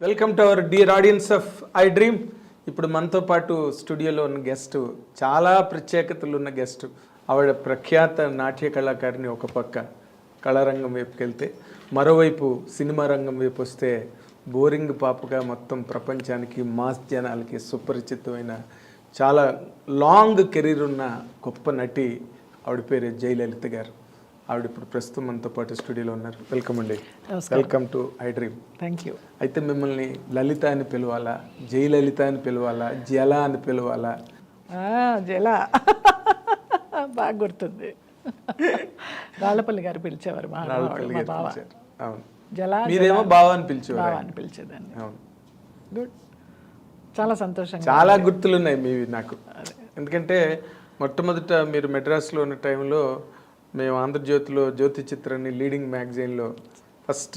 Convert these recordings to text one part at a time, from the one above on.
Welcome to our dear audience of I dream. ఇప్పుడు మనతో పాటు స్టూడియోలో ఉన్న గెస్ట్, చాలా ప్రత్యేకతలు ఉన్న గెస్ట్. ఆవిడ ప్రఖ్యాత నాట్య కళాకారిణి ఒక పక్క కళారంగం వైపుకి వెళ్తే, మరోవైపు సినిమా రంగం వైపు వస్తే బోరింగ్ పాపగా మొత్తం ప్రపంచానికి, మాస్ జనాలకి సుపరిచితమైన చాలా లాంగ్ కెరీర్ ఉన్న గొప్ప నటి. ఆవిడ పేరు జయలలిత గారు. ఆవిడ ఇప్పుడు ప్రస్తుతం మనతో పాటు స్టూడియోలో ఉన్నారు. వెల్కమ్ అండి. Welcome to I dream. Thank you. అయితే మిమ్మల్ని లలిత అని పిలవాలా, జయలలిత అని పిలవాలా, జల అని పిలవాలా? జల బాగా గుర్తుంది. రాళ్ళపల్లి గారు పిలిచేవారు మా బావ. అవును, జల. మీరేమో బావ అని పిలిచేవారు. అని పిలిచేదాన్ని. అవును, గుడ్. చాలా సంతోషంగా. చాలా గుర్తులు ఉన్నాయి మీవి నాకు. ఎందుకంటే మొట్టమొదట మీరు మెడ్రాస్లో ఉన్న టైంలో మేము ఆంధ్రజ్యోతిలో జ్యోతి చిత్రాన్ని లీడింగ్ మ్యాగజైన్లో ఫస్ట్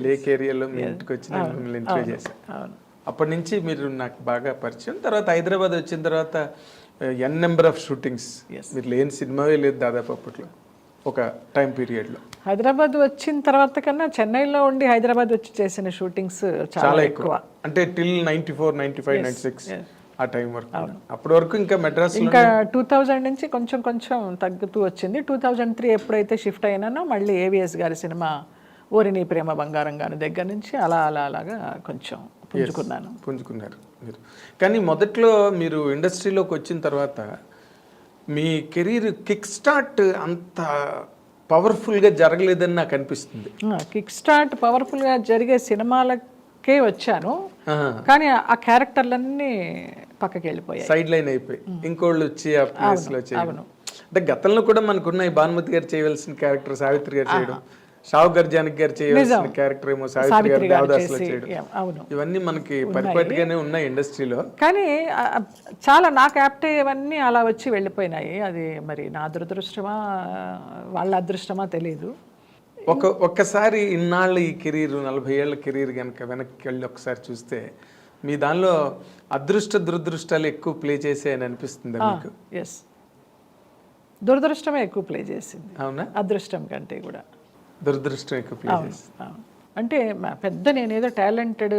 లేక్ ఏరియాలో మీ ఇంటికి వచ్చి నేను మిమ్మల్ని ఇంటర్వ్యూ చేశాను. అప్పటి నుంచి మీరు నాకు బాగా పరిచయం. తర్వాత హైదరాబాద్ వచ్చిన తర్వాత ఎన్ నెంబర్ ఆఫ్ షూటింగ్స్. మీరు లేని సినిమావే లేదు దాదాపు అప్పట్లో, ఒక టైం పీరియడ్లో. హైదరాబాద్ వచ్చిన తర్వాత కన్నా చెన్నైలో ఉండి హైదరాబాద్ వచ్చి చేసిన షూటింగ్స్ చాలా ఎక్కువ. అంటే టిల్ 94, 95, 96 ఆ టైం వరకు. అప్పటి వరకు ఇంకా మెడ్రాస్ ఇంకా 2000 నుంచి కొంచెం కొంచెం తగ్గుతూ వచ్చింది. 2003 ఎప్పుడైతే షిఫ్ట్ అయినానో మళ్ళీ ఏవిఎస్ గారి సినిమా ఓరి నీ ప్రేమ బంగారం గారి దగ్గర నుంచి అలాగా కొంచెం పుంజుకున్నారు మీరు. కానీ మొదట్లో మీరు ఇండస్ట్రీలోకి వచ్చిన తర్వాత మీ కెరీర్ కిక్ స్టార్ట్ అంత పవర్ఫుల్గా జరగలేదని నాకు అనిపిస్తుంది. కిక్ స్టార్ట్ పవర్ఫుల్గా జరిగే సినిమాలకే వచ్చాను, కానీ ఆ క్యారెక్టర్లన్నీ పక్కకి వెళ్ళిపోయాయి, సైడ్ లైన్ అయిపోయి ఇంకోళ్ళు వచ్చి ఆ ప్లేస్ లో చేయడం. అంటే గతంలో కూడా మనకున్న భానుమతి గారు చేయవలసిన క్యారెక్టర్ సావిత్రి గారు చేయడం, షావు గారు జానకి గారు చేయవలసిన క్యారెక్టర్ ఏమో సావిత్రి గారు దేవదాసులో చేయడం, ఇవన్నీ మనకి పరిపాటిగానే ఉన్నాయి ఇండస్ట్రీలో. కానీ చాలా నాకు యాప్ట్ అయ్యేవన్నీ అలా వచ్చి వెళ్ళిపోయినాయి. అది మరి నా దురదృష్టమా వాళ్ళ అదృష్టమా తెలియదు. ఒక్కసారి ఇన్నాళ్ళు ఈ కెరీర్ 40 ఏళ్ల కెరీర్ కనుక వెనక్కి వెళ్ళి ఒకసారి చూస్తే మీ దానిలో అదృష్ట దురదృష్టాలు ఎక్కువ ప్లే చేసాయని అనిపిస్తుంది మీకు? ఎస్, దురదృష్టమే ఎక్కువ ప్లే చేసింది. అవునా? అదృష్టం కంటే కూడా దురదృష్టం ఎక్కువ ప్లే చేసింది. అంటే పెద్ద నేనేదో టాలెంటెడ్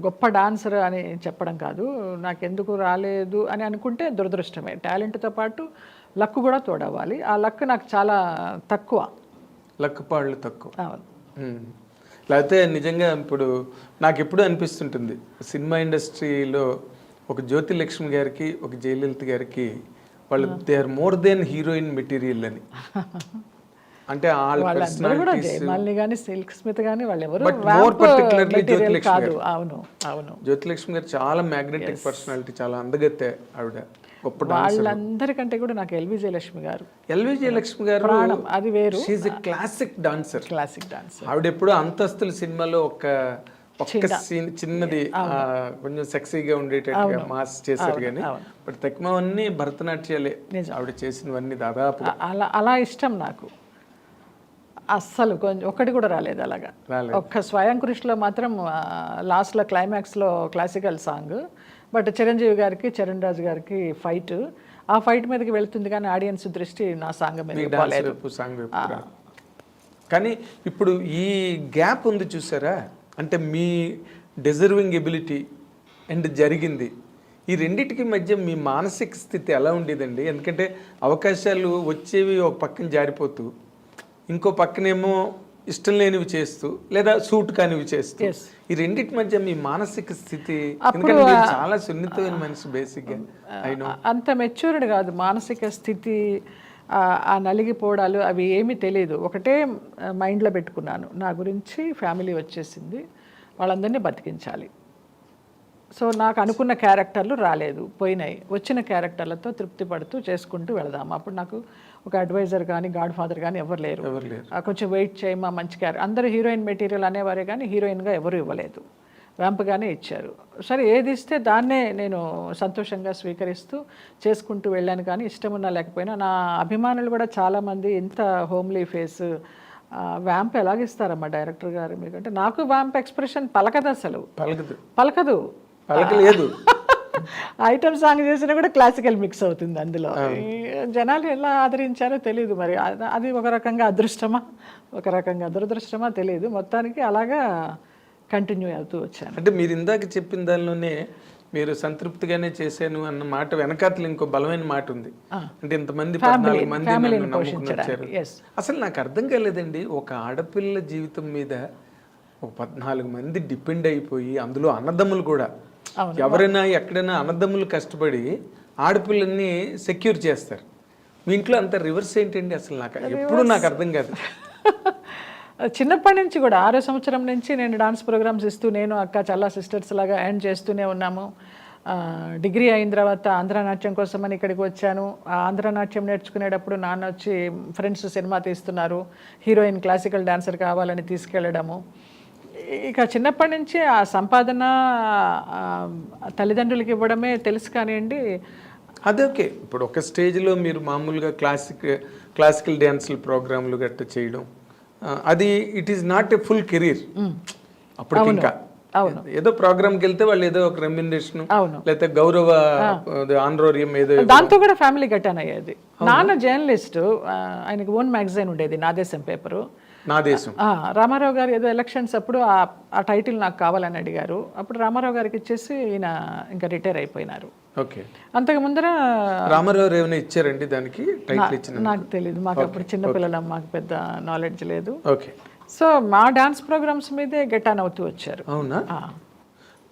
గొప్ప డాన్సర్ అని చెప్పడం కాదు, నాకెందుకు రాలేదు అని అనుకుంటే దురదృష్టమే. టాలెంట్తో పాటు లక్ కూడా తోడవ్వాలి. ఆ లక్ నాకు చాలా తక్కువ. లక్ పాళ్ళు తక్కువ. లేకపోతే నిజంగా ఇప్పుడు నాకు ఎప్పుడు అనిపిస్తుంటుంది, సినిమా ఇండస్ట్రీలో ఒక జ్యోతి లక్ష్మి గారికి, ఒక జయలలిత గారికి వాళ్ళు they are more than heroine material అని. అంటే జ్యోతి లక్ష్మి గారు చాలా మ్యాగ్నెటిక్ పర్సనాలిటీ, చాలా అందగత్తే ఆవిడ. వాళ్ళందరికంటే కూడా నాకు ఎల్వి జయలక్ష్మి గారు. అది వేరు. She is a classic dancer. ఆవిడ ఎప్పుడు అంతస్తుల సినిమాలో ఒక సీన్ చిన్నది కొంచెం సెక్సీగా ఉండేటట్టుగా మాస్ చేశారు, కానీ బట్ తక్కువన్నీ భరతనాట్యాలే ఆవిడ చేసినవన్నీ దాదాపు. అలా ఇష్టం నాకు. అస్సలు కొంచెం ఒక్కటి కూడా రాలేదు అలాగా. ఒక్క స్వయం కృషిలో మాత్రం లాస్ట్లో క్లైమాక్స్లో క్లాసికల్ సాంగ్, బట్ చిరంజీవి గారికి, చరణ్ రాజు గారికి ఫైట్, ఆ ఫైట్ మీదకి వెళ్తుంది కానీ ఆడియన్స్ దృష్టి నా సాంగ్ మీద. కానీ ఇప్పుడు ఈ గ్యాప్ ఉంది చూసారా, అంటే మీ డిజర్వింగ్ ఎబిలిటీ అండ్ జరిగింది, ఈ రెండింటికి మధ్య మీ మానసిక స్థితి ఎలా ఉండేదండి? ఎందుకంటే అవకాశాలు వచ్చేవి ఒక పక్కన జారిపోతూ, ఇంకో పక్కనేమో ఇష్టం లేనివి చేస్తూ, లేదా సూట్ కానివి చేస్తూ, ఈ రెండింటి మధ్య మీ మానసిక స్థితి? చాలా సున్నితమైన మనిషి బేసిక్గా. అంత మెచ్యూర్డ్ కాదు మానసిక స్థితి. ఆ నలిగిపోవడాలు అవి ఏమీ తెలియదు. ఒకటే మైండ్లో పెట్టుకున్నాను, నా గురించి ఫ్యామిలీ వచ్చేసింది, వాళ్ళందరినీ బతికించాలి. సో నాకు అనుకున్న క్యారెక్టర్లు రాలేదు, పోయినాయి. వచ్చిన క్యారెక్టర్లతో తృప్తి పడుతూ చేసుకుంటూ వెళదాము. అప్పుడు నాకు ఒక అడ్వైజర్ కానీ, గాడ్ ఫాదర్ కానీ ఎవరు లేరు. కొంచెం వెయిట్ చేయమా, మంచి క్యారెక్టర్. అందరూ హీరోయిన్ మెటీరియల్ అనేవారే కానీ హీరోయిన్గా ఎవరు ఇవ్వలేదు, వ్యాంప్గానే ఇచ్చారు. సరే, ఏది ఇస్తే దాన్నే నేను సంతోషంగా స్వీకరిస్తూ చేసుకుంటూ వెళ్ళాను. కానీ ఇష్టం ఉన్నా లేకపోయినా నా అభిమానులు కూడా చాలామంది ఇంత హోమ్లీ ఫేస్, వ్యాంప్ ఎలాగిస్తారమ్మా డైరెక్టర్ గారు మీకు అంటే, నాకు వ్యాంప్ ఎక్స్ప్రెషన్ పలకదు, అసలు పలకదు. ఐటమ్ సాంగ్ చేసినా కూడా క్లాసికల్ మిక్స్ అవుతుంది అందులో. జనాలు ఎలా ఆదరించారో తెలియదు. మరి అది ఒక రకంగా అదృష్టమా, ఒక రకంగా దురదృష్టమా తెలియదు. మొత్తానికి అలాగా కంటిన్యూ అవుతూ వచ్చాను. అంటే మీరు ఇందాక చెప్పిన దానిలోనే మీరు సంతృప్తిగానే చేశాను అన్న మాట వెనకాతలు ఇంకో బలమైన మాట ఉంది. అంటే ఇంతమంది 14 మంది నన్ను నమ్ముకుని వచ్చారు. అసలు నాకు అర్థం కాలేదండి, ఒక ఆడపిల్ల జీవితం మీద ఒక 14 మంది డిపెండ్ అయిపోయి, అందులో అన్నదమ్ములు కూడా, ఎవరైనా ఎక్కడైనా అన్నదమ్ములు కష్టపడి ఆడపిల్లల్ని సెక్యూర్ చేస్తారు. మీ ఇంట్లో అంత రివర్స్ ఏంటండి అసలు? ఎప్పుడు నాకు అర్థం కాదు. చిన్నప్పటి నుంచి కూడా 6వ సంవత్సరం నుంచి నేను డాన్స్ ప్రోగ్రామ్స్ ఇస్తూ, నేను అక్క చాలా సిస్టర్స్ లాగా ఎర్న్ చేస్తూనే ఉన్నాము. డిగ్రీ అయిన తర్వాత ఆంధ్రనాట్యం కోసమని ఇక్కడికి వచ్చాను. ఆ ఆంధ్రనాట్యం నేర్చుకునేటప్పుడు నాన్న వచ్చి ఫ్రెండ్స్ సినిమా తీస్తున్నారు, హీరోయిన్ క్లాసికల్ డాన్సర్ కావాలని తీసుకెళ్ళడము. ఇక చిన్నప్పటి నుంచి ఆ సంపాదన తల్లిదండ్రులకి ఇవ్వడమే తెలుసు కానివ్వండి. అదే ఓకే. ఇప్పుడు ఒక స్టేజ్లో మీరు మామూలుగా క్లాసికల్ డ్యాన్సులు ప్రోగ్రాంలు గట్ట చేయడం, అది it is not a full career అప్పటికి. ఇంకా ఏదో ప్రోగ్రామ్కి వెళ్తే వాళ్ళు ఏదో ఒక రెమ్యునరేషన్ లేకపోతే గౌరవ ఆనరోరియం ఏదో, దాంతో కూడా ఫ్యామిలీ గట్టాన్ అయ్యేది. నాన్న జర్నలిస్ట్, ఆయనకి ఓన్ మ్యాగజైన్ ఉండేది, నా దేశం పేపరు. నా దేశం. రామారావు గారు ఏదో ఎలక్షన్స్ అప్పుడు ఆ టైటిల్ నాకు కావాలని అడిగారు. అప్పుడు రామారావు గారికి ఇచ్చేసి ఈయన ఇంకా రిటైర్ అయిపోయినారు. ఓకే. అంతకు ముందర రామారావు ఏమైనా ఇచ్చారండి దానికి టైటిల్? ఇచ్చిన నాకు తెలియదు, మాకు అప్పుడు చిన్నపిల్లలం, మాకు పెద్ద నాలెడ్జ్ లేదు. ఓకే. సో మా డాన్స్ ప్రోగ్రామ్స్ మీదే గెట్ ఆన్ అవుతూ వచ్చారు. అవునా?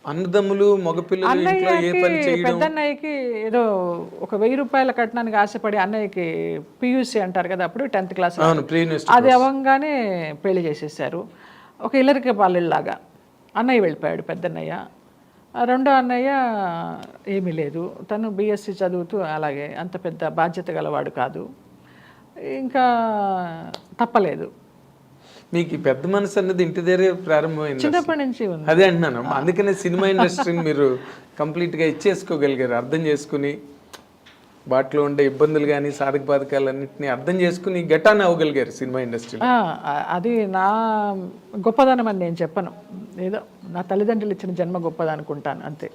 అన్నదమ్ములు మగపిల్లలు ఇంట్లో ఏ పని చేయడం? పెద్దన్నయ్యకి ఏదో ఒక 1000 రూపాయల కట్నానికి ఆశపడి, అన్నయ్యకి పియూసీ అంటారు కదా అప్పుడు, 10th క్లాస్, అది అవ్వగానే పెళ్లి చేసేసారు. ఒక ఇల్లరికి పాలెళ్ళలాగా అన్నయ్య వెళ్ళిపోయాడు. పెద్దన్నయ్య. రెండో అన్నయ్య ఏమీ లేదు, తను బీఎస్సీ చదువుతూ అలాగే, అంత పెద్ద బాధ్యత గలవాడు కాదు. ఇంకా తప్పలేదు. మీకు పెద్ద మనసు అన్నది ఇంటి దగ్గరే ప్రారంభమైంది, చిన్నప్పటి నుంచి ఉంది. అదే అంటున్నాను. అందుకనే సినిమా ఇండస్ట్రీని మీరు కంప్లీట్గా ఇచ్చేసుకోగలిగారు, అర్థం చేసుకుని, వాటిలో ఉండే ఇబ్బందులు కానీ సాధక బాధకాలన్నింటినీ అర్థం చేసుకుని గెటాన్ అవ్వగలిగారు సినిమా ఇండస్ట్రీ. అది నా గొప్పదనం అని నేను చెప్పను, ఏదో నా తల్లిదండ్రులు ఇచ్చిన జన్మ గొప్పది అనుకుంటాను, అంతే.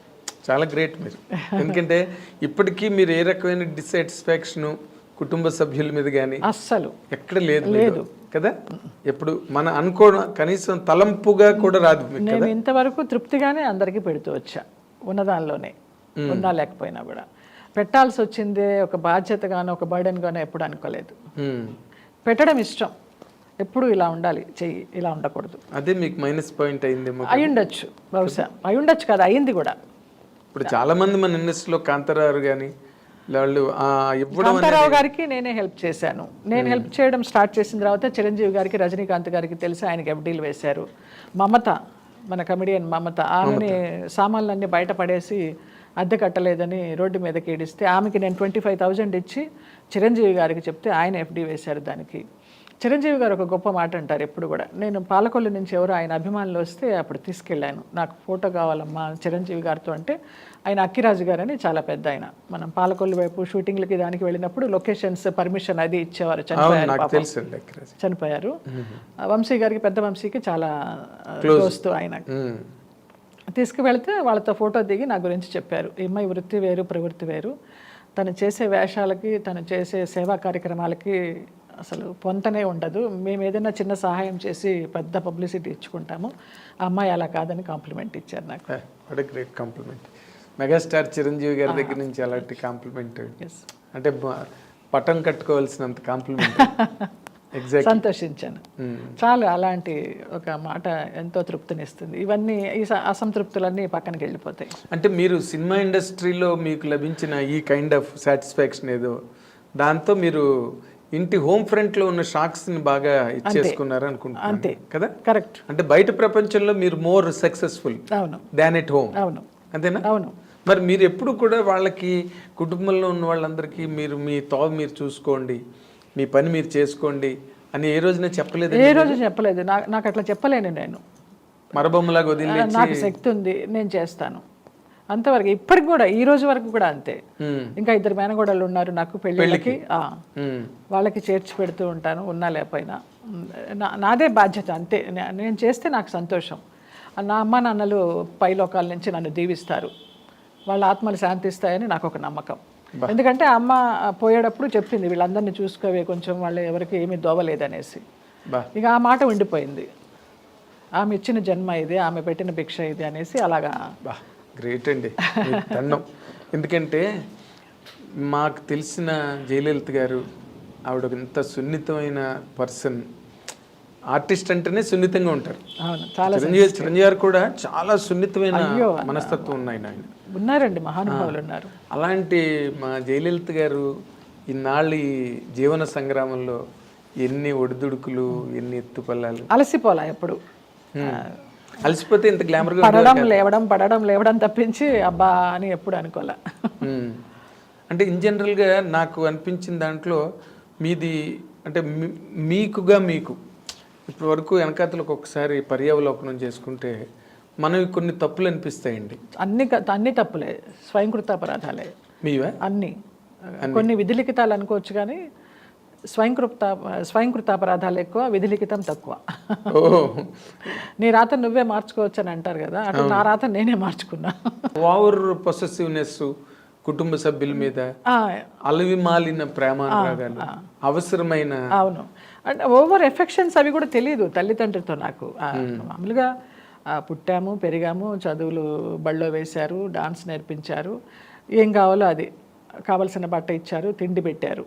చాలా గ్రేట్ మీరు. ఎందుకంటే ఇప్పటికీ మీరు ఏ రకమైన డిస్సాటిస్ఫాక్షన్ కుటుంబ సభ్యుల మీద కానీ అస్సలు ఎక్కడ లేదు కదా? ఎప్పుడు మన అనుకోవడం కనీసం తలంపుగా కూడా రాదు. నేను ఇంతవరకు తృప్తిగానే అందరికీ పెడుతూ వచ్చా, ఉన్నదానిలోనే, ఉన్నా లేకపోయినా కూడా. పెట్టాల్సి వచ్చిందే ఒక బాధ్యతగానో ఒక బర్డెన్గానో ఎప్పుడు అనుకోలేదు. పెట్టడం ఇష్టం, ఎప్పుడు ఇలా ఉండాలి, చెయ్యి ఇలా ఉండకూడదు. అదే మీకు మైనస్ పాయింట్ అయింది. అయ్యుండొచ్చు, బహుశా అయ్యుండొచ్చు కదా, అయింది కూడా. ఇప్పుడు చాలా మంది మన ఇండస్ట్రీలో కాంతారావు కానీ వాళ్ళు కాంతారావు గారికి నేనే హెల్ప్ చేశాను. నేను హెల్ప్ చేయడం స్టార్ట్ చేసిన తర్వాత చిరంజీవి గారికి, రజనీకాంత్ గారికి తెలిసి ఆయనకి ఎఫ్డీలు వేశారు. మమత, మన కమెడియన్ మమత, ఆమెని సామాన్లన్నీ బయట పడేసి అద్దె కట్టలేదని రోడ్డు మీదకి ఏడిస్తే ఆమెకి నేను 25,000 ఇచ్చి చిరంజీవి గారికి చెప్తే ఆయన ఎఫ్డీ వేశారు దానికి. చిరంజీవి గారు ఒక గొప్ప మాట అంటారు ఎప్పుడు కూడా, నేను పాలకొల్లు నుంచి ఎవరో ఆయన అభిమానులు వస్తే అప్పుడు తీసుకెళ్ళాను, నాకు ఫోటో కావాలమ్మా చిరంజీవి గారితో అంటే, ఆయన అక్కిరాజు గారు అని చాలా పెద్ద ఆయన, మనం పాలకొల్లు వైపు షూటింగ్లకి దానికి వెళ్ళినప్పుడు లొకేషన్స్ పర్మిషన్ అది ఇచ్చేవారు. చనిపోయారు. వంశీ గారికి, పెద్ద వంశీకి చాలా దోస్తు ఆయన. తీసుకువెళ్తే వాళ్ళతో ఫోటో దిగి నా గురించి చెప్పారు, ఈ అమ్మాయి వృత్తి వేరు ప్రవృత్తి వేరు, తను చేసే వేషాలకి, తను చేసే సేవా కార్యక్రమాలకి అసలు పొంతనే ఉండదు, మేము ఏదైనా చిన్న సహాయం చేసి పెద్ద పబ్లిసిటీ ఇచ్చుకుంటాము, ఆ అమ్మాయి అలా కాదని కాంప్లిమెంట్ ఇచ్చారు నాకు. What a great compliment. Megastar Chiranjeevi గారి దగ్గర నుంచి అలాంటి కాంప్లిమెంట్ అంటే పట్టం కట్టుకోవాల్సినంత కాంప్లిమెంట్. సంతోషించాను చాలు. అలాంటి ఒక మాట ఎంతో తృప్తినిస్తుంది. ఇవన్నీ ఈ అసంతృప్తులన్నీ పక్కనకి వెళ్ళిపోతాయి. అంటే మీరు సినిమా ఇండస్ట్రీలో మీకు లభించిన ఈ కైండ్ ఆఫ్ సాటిస్ఫాక్షన్ ఏదో, దాంతో మీరు ఇంటి హోమ్ ఫ్రంట్ లో ఉన్న షాక్స్ ని బాగా ఇచ్చేసుకున్నారు అనుకుంటున్నాను. అంతే కదా? కరెక్ట్. అంటే బయట ప్రపంచంలో మీరు more successful than at home. అవును. అంతేనా? అవును. మరి మీరు ఎప్పుడు కూడా వాళ్ళకి, కుటుంబంలో ఉన్న వాళ్ళందరికీ మీరు మీ మీరు చూసుకోండి, మీ పని మీరు చేసుకోండి అని ఏ రోజున చెప్పలేదు? ఏ రోజు చెప్పలేదు. నాకు అట్లా చెప్పలేను. నేను మరబొమ్మలాగా వదిలి, నాకు శక్తి ఉంది, నేను చేస్తాను అంతవరకు. ఇప్పటికి కూడా, ఈ రోజు వరకు కూడా అంతే. ఇంకా 2 మేనగోడలు ఉన్నారు నాకు పెళ్ళిళ్ళకి, వాళ్ళకి చేర్చి పెడుతూ ఉంటాను, ఉన్నా లేకపోయినా. నాదే బాధ్యత అంతే. నేను చేస్తే నాకు సంతోషం. నా అమ్మ నాన్నలు పైలోకాల నుంచి నన్ను దీవిస్తారు, వాళ్ళ ఆత్మలు శాంతిస్తాయని నాకు ఒక నమ్మకం. ఎందుకంటే అమ్మ పోయేటప్పుడు చెప్పింది, వీళ్ళందరినీ చూసుకోవే కొంచెం, వాళ్ళు ఎవరికి ఏమీ దోవలేదనేసి. ఇక ఆ మాట ఉండిపోయింది. ఆమె ఇచ్చిన జన్మ ఇది, ఆమె పెట్టిన భిక్ష ఇది అనేసి అలాగా. బా గ్రేట్ అండి, మీకు దండం. ఎందుకంటే మాకు తెలిసిన జయలలిత గారు ఆవిడ ఒక ఇంత సున్నితమైన పర్సన్. ఆర్టిస్ట్ అంటేనే సున్నితంగా ఉంటారు. అవును, చాలా చిరంజీవి గారు కూడా చాలా సున్నితమైన మనస్తత్వం ఉన్నాయి ఆయన. ఉన్నారండి, మహానుభావులు ఉన్నారు. అలాంటి మా జయలలిత గారు ఇన్నాళ్ళు ఈ జీవన సంగ్రామంలో ఎన్ని ఒడిదుడుకులు, ఎన్ని ఎత్తుపల్లాలు. అలసిపోలా ఎప్పుడు. అలసిపోతే ఇంత గ్లామర్గా పడడం లేవడం తప్పించి అబ్బా అని ఎప్పుడు అనుకోలే. అంటే ఇన్ జనరల్గా నాకు అనిపించిన దాంట్లో మీది అంటే మీకుగా మీకు ఇప్పటి వరకు వెనకాతలకు ఒకసారి పర్యావలోకనం చేసుకుంటే మనవి కొన్ని తప్పులు అనిపిస్తాయండి. అన్ని తప్పులే, స్వయంకృతాపరాధాలే మీవా? అన్ని. కొన్ని విధిలిఖితాలు అనుకోవచ్చు కానీ స్వయంకృతాపరాధాలు ఎక్కువ, విధిలిఖితం తక్కువ. నీ రాత నువ్వే మార్చుకోవచ్చు అని అంటారు కదా, అటు నా రాత నేనే మార్చుకున్నా. ఓవర్ పొసెసివ్నెస్, కుటుంబ సభ్యుల మీద అలవి మాలిన ప్రేమానురాగాలు, అవసరమైన. అవును, అంటే ఓవర్ ఎఫెక్షన్స్ అవి కూడా తెలియదు తల్లిదండ్రులతో నాకు. మామూలుగా పుట్టాము, పెరిగాము, చదువులు బళ్ళో వేశారు, డాన్స్ నేర్పించారు, ఏం కావాలో అది కావలసిన బట్ట ఇచ్చారు, తిండి పెట్టారు,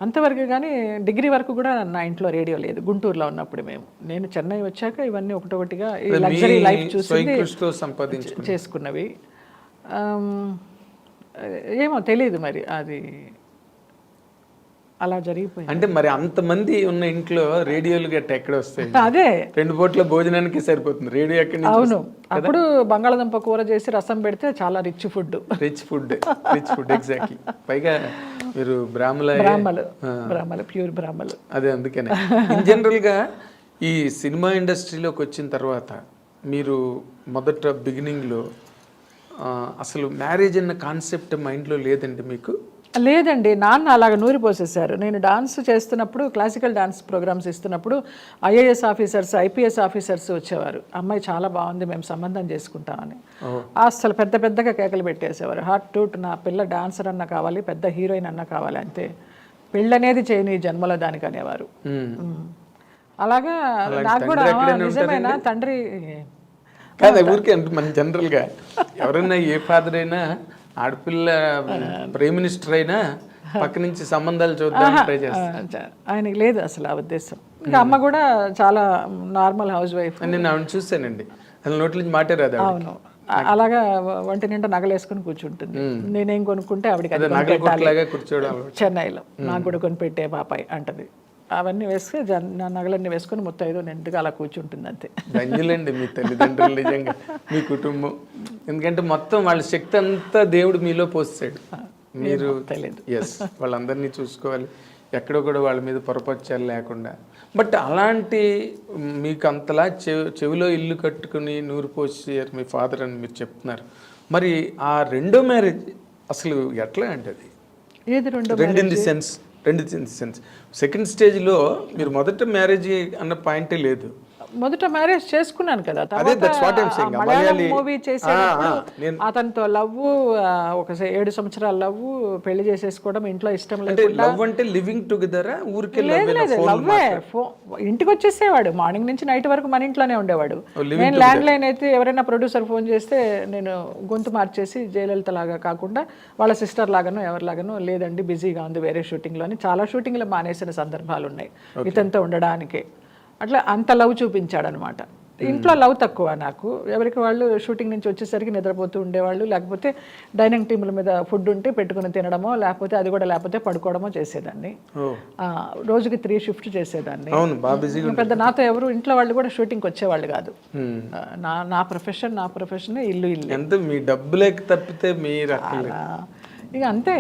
అంతవరకు. కానీ డిగ్రీ వరకు కూడా నా ఇంట్లో రేడియో లేదు గుంటూరులో ఉన్నప్పుడు. నేను చెన్నై వచ్చాక ఇవన్నీ ఒకటొకటిగా ఈ లగ్జరీ లైఫ్ చూసి చేసుకున్నవి. ఏమో తెలియదు మరి, అది అలా జరిగిపోయింది. అంటే మరి అంతమంది ఉన్న ఇంట్లో రేడియోలు గట్ట ఎక్కడ వస్తాయి? అదే 2 పూట్ల భోజనానికి సరిపోతుంది రేడియో ఎక్కడి నుంచి? అవును, అప్పుడు బంగాళదుంప కూర చేసి రసం పెడితే చాలా రిచ్ ఫుడ్ ఎగ్జాక్ట్లీ. పైగా మీరు బ్రాహ్మలు, ప్యూర్ బ్రాహ్మలు. అదే అందుకనే ఇన్ జనరల్గా ఈ సినిమా ఇండస్ట్రీలోకి వచ్చిన తర్వాత మీరు మొదట బిగినింగ్లో అసలు మ్యారేజ్ అన్న కాన్సెప్ట్ మైండ్లో లేదండి మీకు? లేదండి, నాన్న అలాగ నూరి పోసేశారు. నేను డాన్స్ చేస్తున్నప్పుడు, క్లాసికల్ డాన్స్ ప్రోగ్రామ్స్ ఇస్తున్నప్పుడు ఐఏఎస్ ఆఫీసర్స్, ఐపీఎస్ ఆఫీసర్స్ వచ్చేవారు. అమ్మాయి చాలా బాగుంది, మేము సంబంధం చేసుకుంటామని. అసలు పెద్దగా కేకలు పెట్టేసేవారు. హార్ట్ టూట్, నా పిల్ల డాన్సర్ అన్న కావాలి, పెద్ద హీరోయిన్ అన్న కావాలి, అంతే, పెళ్ళనేది చేయని జన్మలో దానికి అనేవారు. అలాగా నాకు కూడా నిజమేనా తండ్రి కాదు ఊరికే అంటే మన జనరల్గా ఎవరైనా ఏ ఫాదర్ అయినా ఆడపిల్ల ప్రైమ్ మినిస్టర్ అయినా పక్క నుంచి సంబంధాలు చూద్దాం ట్రై చేస్తారు. ఆయనకి లేదు అసలు ఆ ఉద్దేశం. ఇంకా అమ్మ కూడా చాలా నార్మల్ హౌస్ వైఫ్. నేను ఆవిడ చూసానండి, అసలు నోట్ల నుంచి మాటే రాదు. అవును, అలాగా ఒంటి నిండా నగలేసుకుని కూర్చుంటుంది. నేనేం కొనుక్కుంటే ఆవిడకి కూర్చోవడం చెన్నైలో నాకు కూడా కొనిపెట్టే బాపాయ్ అంటది. అవన్నీ వేసుకుని నగలన్నీ వేసుకొని మొత్తం ఏదో నిండుగా అలా కూర్చుంటుంది, అంతే. ధన్యులండి మీ తల్లిదండ్రులు, నిజంగా మీ కుటుంబం. ఎందుకంటే మొత్తం వాళ్ళ శక్తి అంతా దేవుడు మీలో పోస్తాడు. మీరు తెలియదు, ఎస్, వాళ్ళందరినీ చూసుకోవాలి, ఎక్కడో కూడా వాళ్ళ మీద పొరపచ్చాలు లేకుండా. బట్ అలాంటి మీకు అంతలా చెవిలో ఇల్లు కట్టుకుని నూరు పోసారు మీ ఫాదర్ అని మీరు చెప్తున్నారు. మరి ఆ రెండో మ్యారేజ్ అసలు ఎట్లా అంటే అది? ఏది రెండో? రెండు ఇన్ ది సెన్స్ సెకండ్ స్టేజ్లో మీరు మొదట మ్యారేజ్ అన్న పాయింటే లేదు. మొదట మ్యారేజ్ చేసుకున్నాను కదా, మూవీ చేసేటప్పుడు అతనితో లవ్, ఒక 7 సంవత్సరాల లవ్, పెళ్లి చేసేసుకోవడం, ఇంట్లో ఇష్టం లేకుండా. అంటే లివింగ్ టుగెదర్? ఊరికే లవ్వే. ఇంటికి వచ్చేసేవాడు, మార్నింగ్ నుంచి నైట్ వరకు మన ఇంట్లోనే ఉండేవాడు. నేను ల్యాండ్ లైన్ అయితే ఎవరైనా ప్రొడ్యూసర్ ఫోన్ చేస్తే నేను గొంతు మార్చేసి జయలలిత లాగా కాకుండా వాళ్ళ సిస్టర్ లాగానో ఎవరిలాగానో, లేదండి బిజీగా ఉంది వేరే షూటింగ్లో అని చాలా షూటింగ్లో మానేసిన సందర్భాలు ఉన్నాయి ఇతనితో ఉండడానికే. అట్లా అంత లవ్ చూపించాడు అనమాట. ఇంట్లో లవ్ తక్కువ నాకు. ఎవరికి వాళ్ళు షూటింగ్ నుంచి వచ్చేసరికి నిద్రపోతూ ఉండేవాళ్ళు, లేకపోతే డైనింగ్ టేబుల్ మీద ఫుడ్ ఉంటే పెట్టుకుని తినడమో, లేకపోతే అది కూడా లేకపోతే పడుకోవడమో చేసేదాన్ని. రోజుకి 3 షిఫ్ట్ చేసేదాన్ని. పెద్ద నాతో ఎవరు ఇంట్లో వాళ్ళు కూడా షూటింగ్కి వచ్చేవాళ్ళు కాదు. నా ప్రొఫెషన్ ఇల్లు ఎంత మీ డబ్బులేక తప్పితే మీరు ఇక అంతే,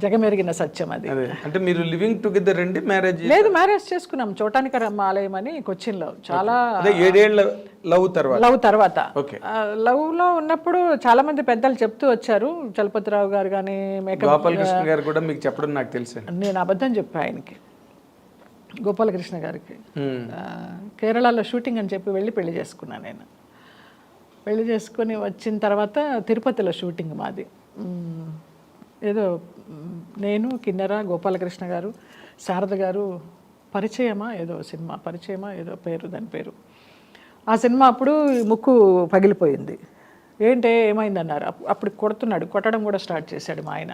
జగమెరిగిన సత్యం అది. అంటే మీరు లివింగ్ టుగెదర్ అండి? మ్యారేజ్ లేదు, మ్యారేజ్ చేసుకున్నాం చోటానికరమ్మ ఆలయం అని కొచ్చిన్లో. చాలా 7 ఏళ్ల లవ్ తర్వాత లవ్ లో ఉన్నప్పుడు చాలా మంది పెద్దలు చెప్తూ వచ్చారు. చలపతిరావు గారు కానీ, గోపాలకృష్ణ గారు కూడా మీకు చెప్పడం నాకు తెలుసు. నేను అబద్ధం చెప్పా ఆయనకి, గోపాలకృష్ణ గారికి. కేరళలో షూటింగ్ అని చెప్పి వెళ్ళి పెళ్లి చేసుకున్నాను. నేను పెళ్లి చేసుకుని వచ్చిన తర్వాత తిరుపతిలో షూటింగ్ మాది. ఏదో నేను, కిన్నెర, గోపాలకృష్ణ గారు, శారద గారు, పరిచయమా ఏదో సినిమా, పరిచయమా ఏదో పేరు, దాని పేరు. ఆ సినిమా అప్పుడు ఈ ముక్కు పగిలిపోయింది. ఏంటే ఏమైంది అన్నారు. అప్పుడు కొడుతున్నాడు, కొట్టడం కూడా స్టార్ట్ చేశాడు మా ఆయన.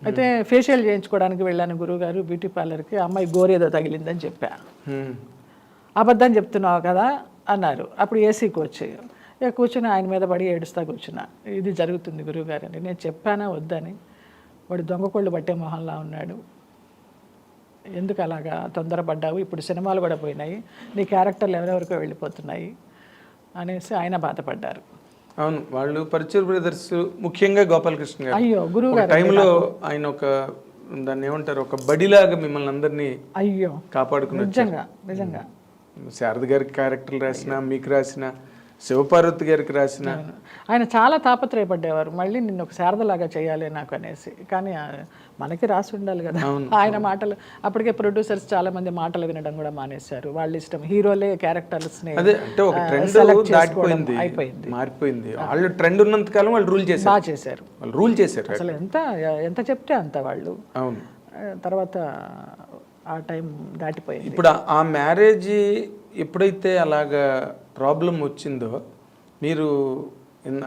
అయితే ఫేషియల్ చేయించుకోవడానికి వెళ్ళాను గురువుగారు బ్యూటీ పార్లర్కి, అమ్మాయి గోరేదో తగిలిందని చెప్పా. అబద్ధం చెప్తున్నావు కదా అన్నారు. అప్పుడు ఏసీకి వచ్చి ఇక కూర్చుని ఆయన మీద పడి ఏడుస్తా కూర్చున్నా. ఇది జరుగుతుంది గురువుగారు అని. నేను చెప్పానా వద్దని. వాడు దొంగ కొళ్ళు పట్టే మొహంలా ఉన్నాడు. ఎందుకు అలాగా తొందరపడ్డావు, ఇప్పుడు సినిమాలు కూడా పోయినాయి, నీ క్యారెక్టర్లు ఎవరెవరికో వెళ్ళిపోతున్నాయి అనేసి ఆయన బాధపడ్డారు. అవును, వాళ్ళు పరుచూరు బ్రదర్స్ ముఖ్యంగా గోపాలకృష్ణ గారు అయ్యో గురువుగారు టైంలో ఆయన ఒక దాన్ని ఏమంటారు, ఒక బడిలాగా మిమ్మల్ని అందరినీ అయ్యో కాపాడుకున్నారు. నిజంగా నిజంగా శారద గారికి క్యారెక్టర్లు రాసిన, మీకు రాసిన, శివపార్వతి గారికి రాసిన, ఆయన చాలా తాపత్రయపడ్డేవారు మళ్ళీ నిన్ను ఒక శారదలాగా చేయాలి నాకు అనేసి. కానీ మనకి రాసి ఉండాలి కదా ఆయన మాటలు. అప్పటికే ప్రొడ్యూసర్స్ చాలా మంది మాటలు వినడం కూడా మానేశారు. వాళ్ళ ఇష్టం, హీరోలే క్యారెక్టర్స్ని అదే అంటే ఒక ట్రెండ్ దాటిపోయింది, అయిపోయింది, మారిపోయింది. వాళ్ళు ట్రెండ్ ఉన్నంత కాలం వాళ్ళు రూల్ చేశారు, బాగా చేశారు, వాళ్ళు రూల్ చేశారు. అసలు ఎంత చెప్తే అంత వాళ్ళు. అవును, తర్వాత ఆ టైం దాటిపోయింది. ఇప్పుడు ఆ మ్యారేజ్ ఎప్పుడైతే అలాగా ప్రాబ్లం వచ్చిందో, మీరు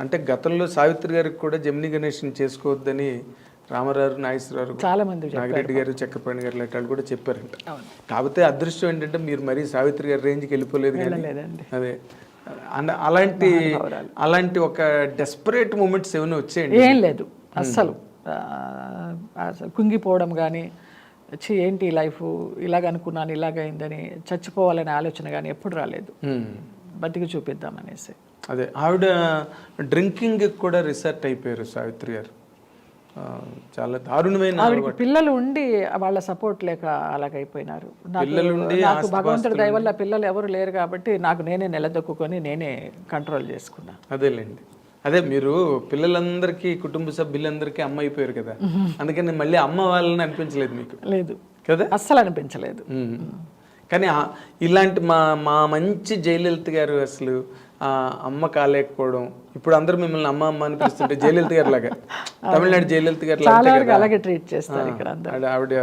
అంటే గతంలో సావిత్రి గారికి కూడా జమినీ గణేష్ని చేసుకోవద్దని రామారావు, నాగేశ్వరరావు, చాలా మంది, నాగిరెడ్డి గారు, చక్రపాణి గారు లాంటి వాళ్ళు కూడా చెప్పారంట. కాకపోతే అదృష్టం ఏంటంటే మీరు మరీ సావిత్రి గారి రేంజ్కి వెళ్ళిపోలేదు. అదే అలాంటి ఒక డెస్పరేట్ మూమెంట్స్ ఏమైనా వచ్చేయండి? ఏం లేదు అస్సలు. కుంగిపోవడం కానీ, ఏంటి లైఫ్ ఇలాగ అనుకున్నాను ఇలాగైందని చచ్చిపోవాలనే ఆలోచన కానీ ఎప్పుడు రాలేదు. బతికి చూపిద్దామనేసి. అదే ఆవిడ డ్రింకింగ్ కూడా రిసర్ట్ అయిపోయారు సావిత్రి గారు. చాలా దారుణమైన, ఆవిడకి పిల్లలు ఉండి వాళ్ళ సపోర్ట్ లేక అలాగైపోయినారు. నాకు భగవంతుడి దయ వల్ల పిల్లలు ఎవరు లేరు కాబట్టి నాకు నేనే నిలదొక్కుని నేనే కంట్రోల్ చేసుకున్నా. అదేలేండి, అదే మీరు పిల్లలందరికీ, కుటుంబ సభ్యులందరికీ అమ్మ అయిపోయారు కదా, అందుకని మళ్ళీ అమ్మ వాళ్ళని అనిపించలేదు మీకు? లేదు కదా, అస్సలు అనిపించలేదు. కానీ ఇలాంటి మా మంచి జయలలిత గారు అసలు అమ్మ కాలేకపోవడం, ఇప్పుడు అందరూ మిమ్మల్ని అమ్మ అమ్మ అని పిలుస్తుంటే జయలలిత గారు లాగా, తమిళనాడు జయలలిత గారు అలాగే ట్రీట్ చేస్తారు ఇక్కడ. ఆవిడ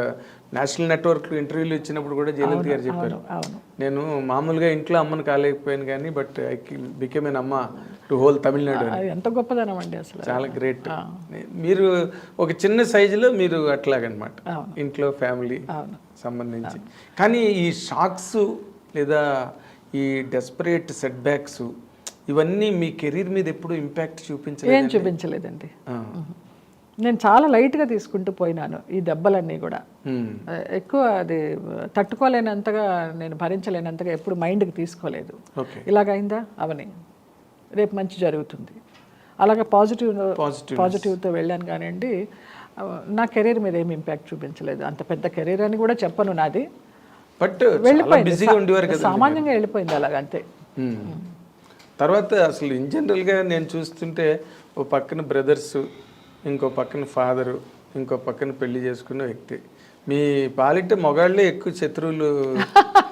నేషనల్ నెట్వర్క్ ఇంటర్వ్యూలు ఇచ్చినప్పుడు కూడా జయలలిత గారు చెప్పారు, నేను మామూలుగా ఇంట్లో అమ్మను కాలేకపోయాను కానీ బట్ ఐ బికేమ్ ఎన్ అమ్మ టు హోల్ తమిళనాడు. ఎంత గొప్పదనం అండి అసలు, చాలా గ్రేట్. మీరు ఒక చిన్న సైజులో మీరు అట్లాగనమాట, ఇంట్లో ఫ్యామిలీ సంబంధించి. కానీ ఈ షాక్స్ లేదా ఈ డెస్పరేట్ సెట్ బ్యాక్స్ ఇవన్నీ మీ కెరీర్ మీద ఎప్పుడు ఇంపాక్ట్ ఏం చూపించలేదండి. నేను చాలా లైట్గా తీసుకుంటూ పోయినాను ఈ దెబ్బలన్నీ కూడా. ఎక్కువ అది తట్టుకోలేనంతగా, నేను భరించలేనంతగా ఎప్పుడు మైండ్కి తీసుకోలేదు. ఇలాగైందా అవని, రేపు మంచి జరుగుతుంది, అలాగే పాజిటివ్తో వెళ్ళాను కానివ్వండి. నా కెరీర్ మీద ఏమి ఇంపాక్ట్ చూపించలేదు. అంత పెద్ద కెరీర్ అని కూడా చెప్పను నాది, బట్ వెళ్ళిపోయింది, సామాన్యంగా వెళ్ళిపోయింది అలాగంతే. తర్వాత అసలు ఇన్ జనరల్గా నేను చూస్తుంటే ఓ పక్కన బ్రదర్స్, ఇంకో పక్కన ఫాదరు, ఇంకో పక్కన పెళ్లి చేసుకున్న వ్యక్తి, మీ పాలిట మొగాళ్ళే ఎక్కువ శత్రువులు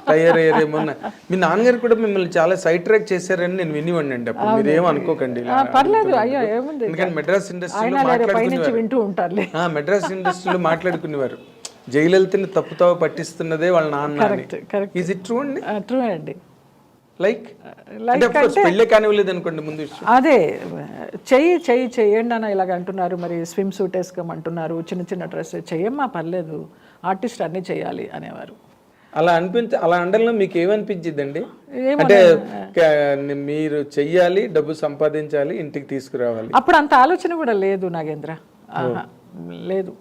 తయారయ్యారేమో. మీ నాన్నగారు కూడా మిమ్మల్ని చాలా సైడ్ ట్రాక్ చేశారని నేను వినివ్వండి అండి. అప్పుడు మీరేమో అనుకోకండి, ఎందుకంటే మెడ్రాస్ ఇండస్ట్రీలో మాట్లాడుకునేవారు, జయలలితని తప్పుతావ పట్టిస్తున్నదే వాళ్ళ నాన్న. ఈజ్ ఇట్ ట్రూ అండి? ట్రూ అండి. లైక్ పెళ్ళే కానివ్వలేదు అనుకోండి ముందు విషయం. అదే చెయ్యండి అన్న ఇలాగ అంటున్నారు, మరి స్విమ్ సూట్ వేసుకోమంటున్నారు, చిన్న చిన్న డ్రెస్ చెయ్యమ్మా పర్లేదు, ఆర్టిస్ట్ అన్నీ చేయాలి అనేవారు. అలా అనడంలో మీకు ఏమనిపించిందండి? అంటే మీరు చెయ్యాలి, డబ్బు సంపాదించాలి, ఇంటికి తీసుకురావాలి, అప్పుడు అంత ఆలోచన కూడా లేదు నాగేంద్ర. లేదు,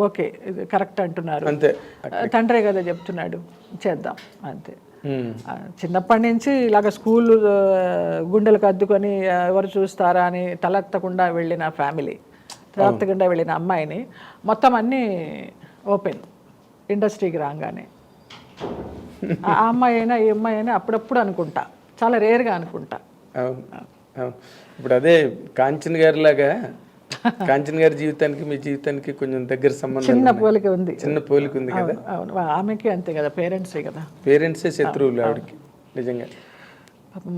ఓకే ఇది కరెక్ట్ అంటున్నారు, అంతే, తండ్రే కదా చెప్తున్నాడు చేద్దాం అంతే. చిన్నప్పటి నుంచి ఇలాగ స్కూల్ గుండెలకు అద్దుకొని ఎవరు చూస్తారా అని తలెత్తకుండా వెళ్ళిన ఫ్యామిలీ, తలెత్తకుండా వెళ్ళిన అమ్మాయిని మొత్తం అన్నీ ఓపెన్ ఇండస్ట్రీకి రాగానే. ఆ అమ్మాయి అయినా ఈ అమ్మాయి అయినా అప్పుడప్పుడు అనుకుంటా, చాలా రేర్గా అనుకుంటా. ఇప్పుడు అదే కాంచన్ గారి లాగా, కాంచన్ గారి జీవితానికి మీ జీవితానికి కొంచెం దగ్గర సంబంధం, చిన్న పోలిక ఉంది, చిన్న పోలిక ఉంది కదా. అవును, ఆమెకి అంతే కదా, పేరెంట్సే కదా, పేరెంట్సే శత్రువులు ఆవిడకి నిజంగా.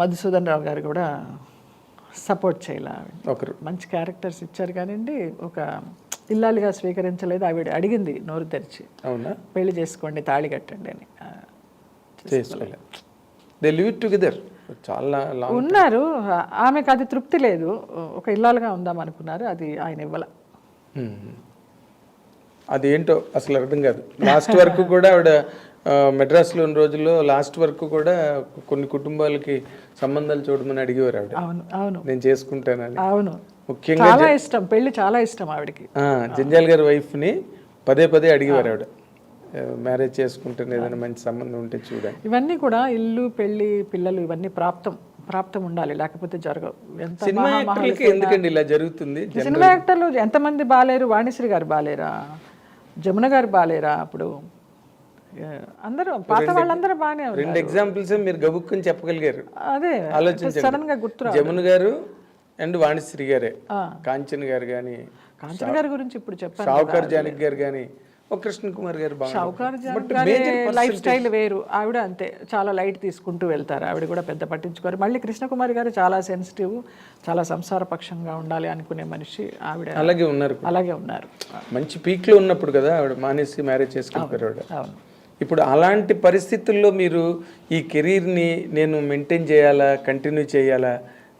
మధుసూదన్ రావు గారు కూడా సపోర్ట్ చేయాలి, ఒకరు మంచి క్యారెక్టర్స్ ఇచ్చారు కానివ్వండి, ఒక ఇల్లాలిగా స్వీకరించలేదు. ఆవిడ అడిగింది నోరు తెరిచి, అవునా, పెళ్లి చేసుకోండి, తాళి కట్టండి అని. చేసుకోలేదు. They live together. చాలా లాంగ్. ఉన్నారు. ఆమెకు అది తృప్తి లేదు, ఒక ఇల్లాలుగా ఉందాం అనుకున్నారు, అది ఆయన ఇవ్వాల. అదేంటో అసలు అర్థం కాదు. లాస్ట్ వరకు కూడా ఆవిడ మెడ్రాస్లో ఉన్న రోజుల్లో లాస్ట్ వరకు కూడా కొన్ని కుటుంబాలకి సంబంధాలు చూడమని అడిగేవారు ఆవిడ. అవును అవును, నేను చేసుకుంటానని. అవును, ముఖ్యంగా చాలా ఇష్టం, పెళ్లి చాలా ఇష్టం ఆవిడకి. జంజాల్ గారి వైఫ్ని పదే పదే అడిగేవారు ఆవిడ, మ్యారేజ్ చేసుకుంటే ఏదైనా మంచి సంబంధం ఉంటే చూడండి. ఇవన్నీ కూడా ఇల్లు, పెళ్లి, పిల్లలు ఇవన్నీ ప్రాప్తం ఉండాలి, లేకపోతే జరగవు. ఎంత సినిమా యాక్టర్లకి ఎందుకండి ఇలా జరుగుతుంది? సినిమా యాక్టర్లు ఎంతమంది బాలేరు? వాణిశ్రీ గారు బాలేరా? జమున గారు బాలేరా? అప్పుడు అందరూ పాత వాళ్ళందరూ బాగానే ఉన్నారు. 2 ఎగ్జాంపుల్స్ మీరు గబుక్కుని చెప్పగలిగారు. అదే ఆలోచించండి. సడన్ గా గుర్తు. జమున గారు అండ్ వాణిశ్రీ గారే. కాంచన్ గారు కానీ, కాంచన్ గారి గురించి ఇప్పుడు చెప్పాను. షావుకార్ జానకి గారు కానీ, ఒక కృష్ణ కుమార్ గారు. షావుకార్ జానకి లైఫ్ స్టైల్ వేరు, ఆవిడ అంతే చాలా లైట్ తీసుకుంటూ వెళ్తారు, ఆవిడ కూడా పెద్ద పట్టించుకోరు. మళ్ళీ కృష్ణ కుమార్ గారు చాలా సెన్సిటివ్, చాలా సంసారపక్షంగా ఉండాలి అనుకునే మనిషి, ఆవిడ అలాగే ఉన్నారు. మంచి పీక్ లో ఉన్నప్పుడు కదా ఆవిడ మానేసి మ్యారేజ్ చేసుకుంటారు ఆవిడ. అవును. ఇప్పుడు అలాంటి పరిస్థితుల్లో మీరు ఈ కెరీర్ని నేను మెయింటైన్ చేయాలా, కంటిన్యూ చేయాలా,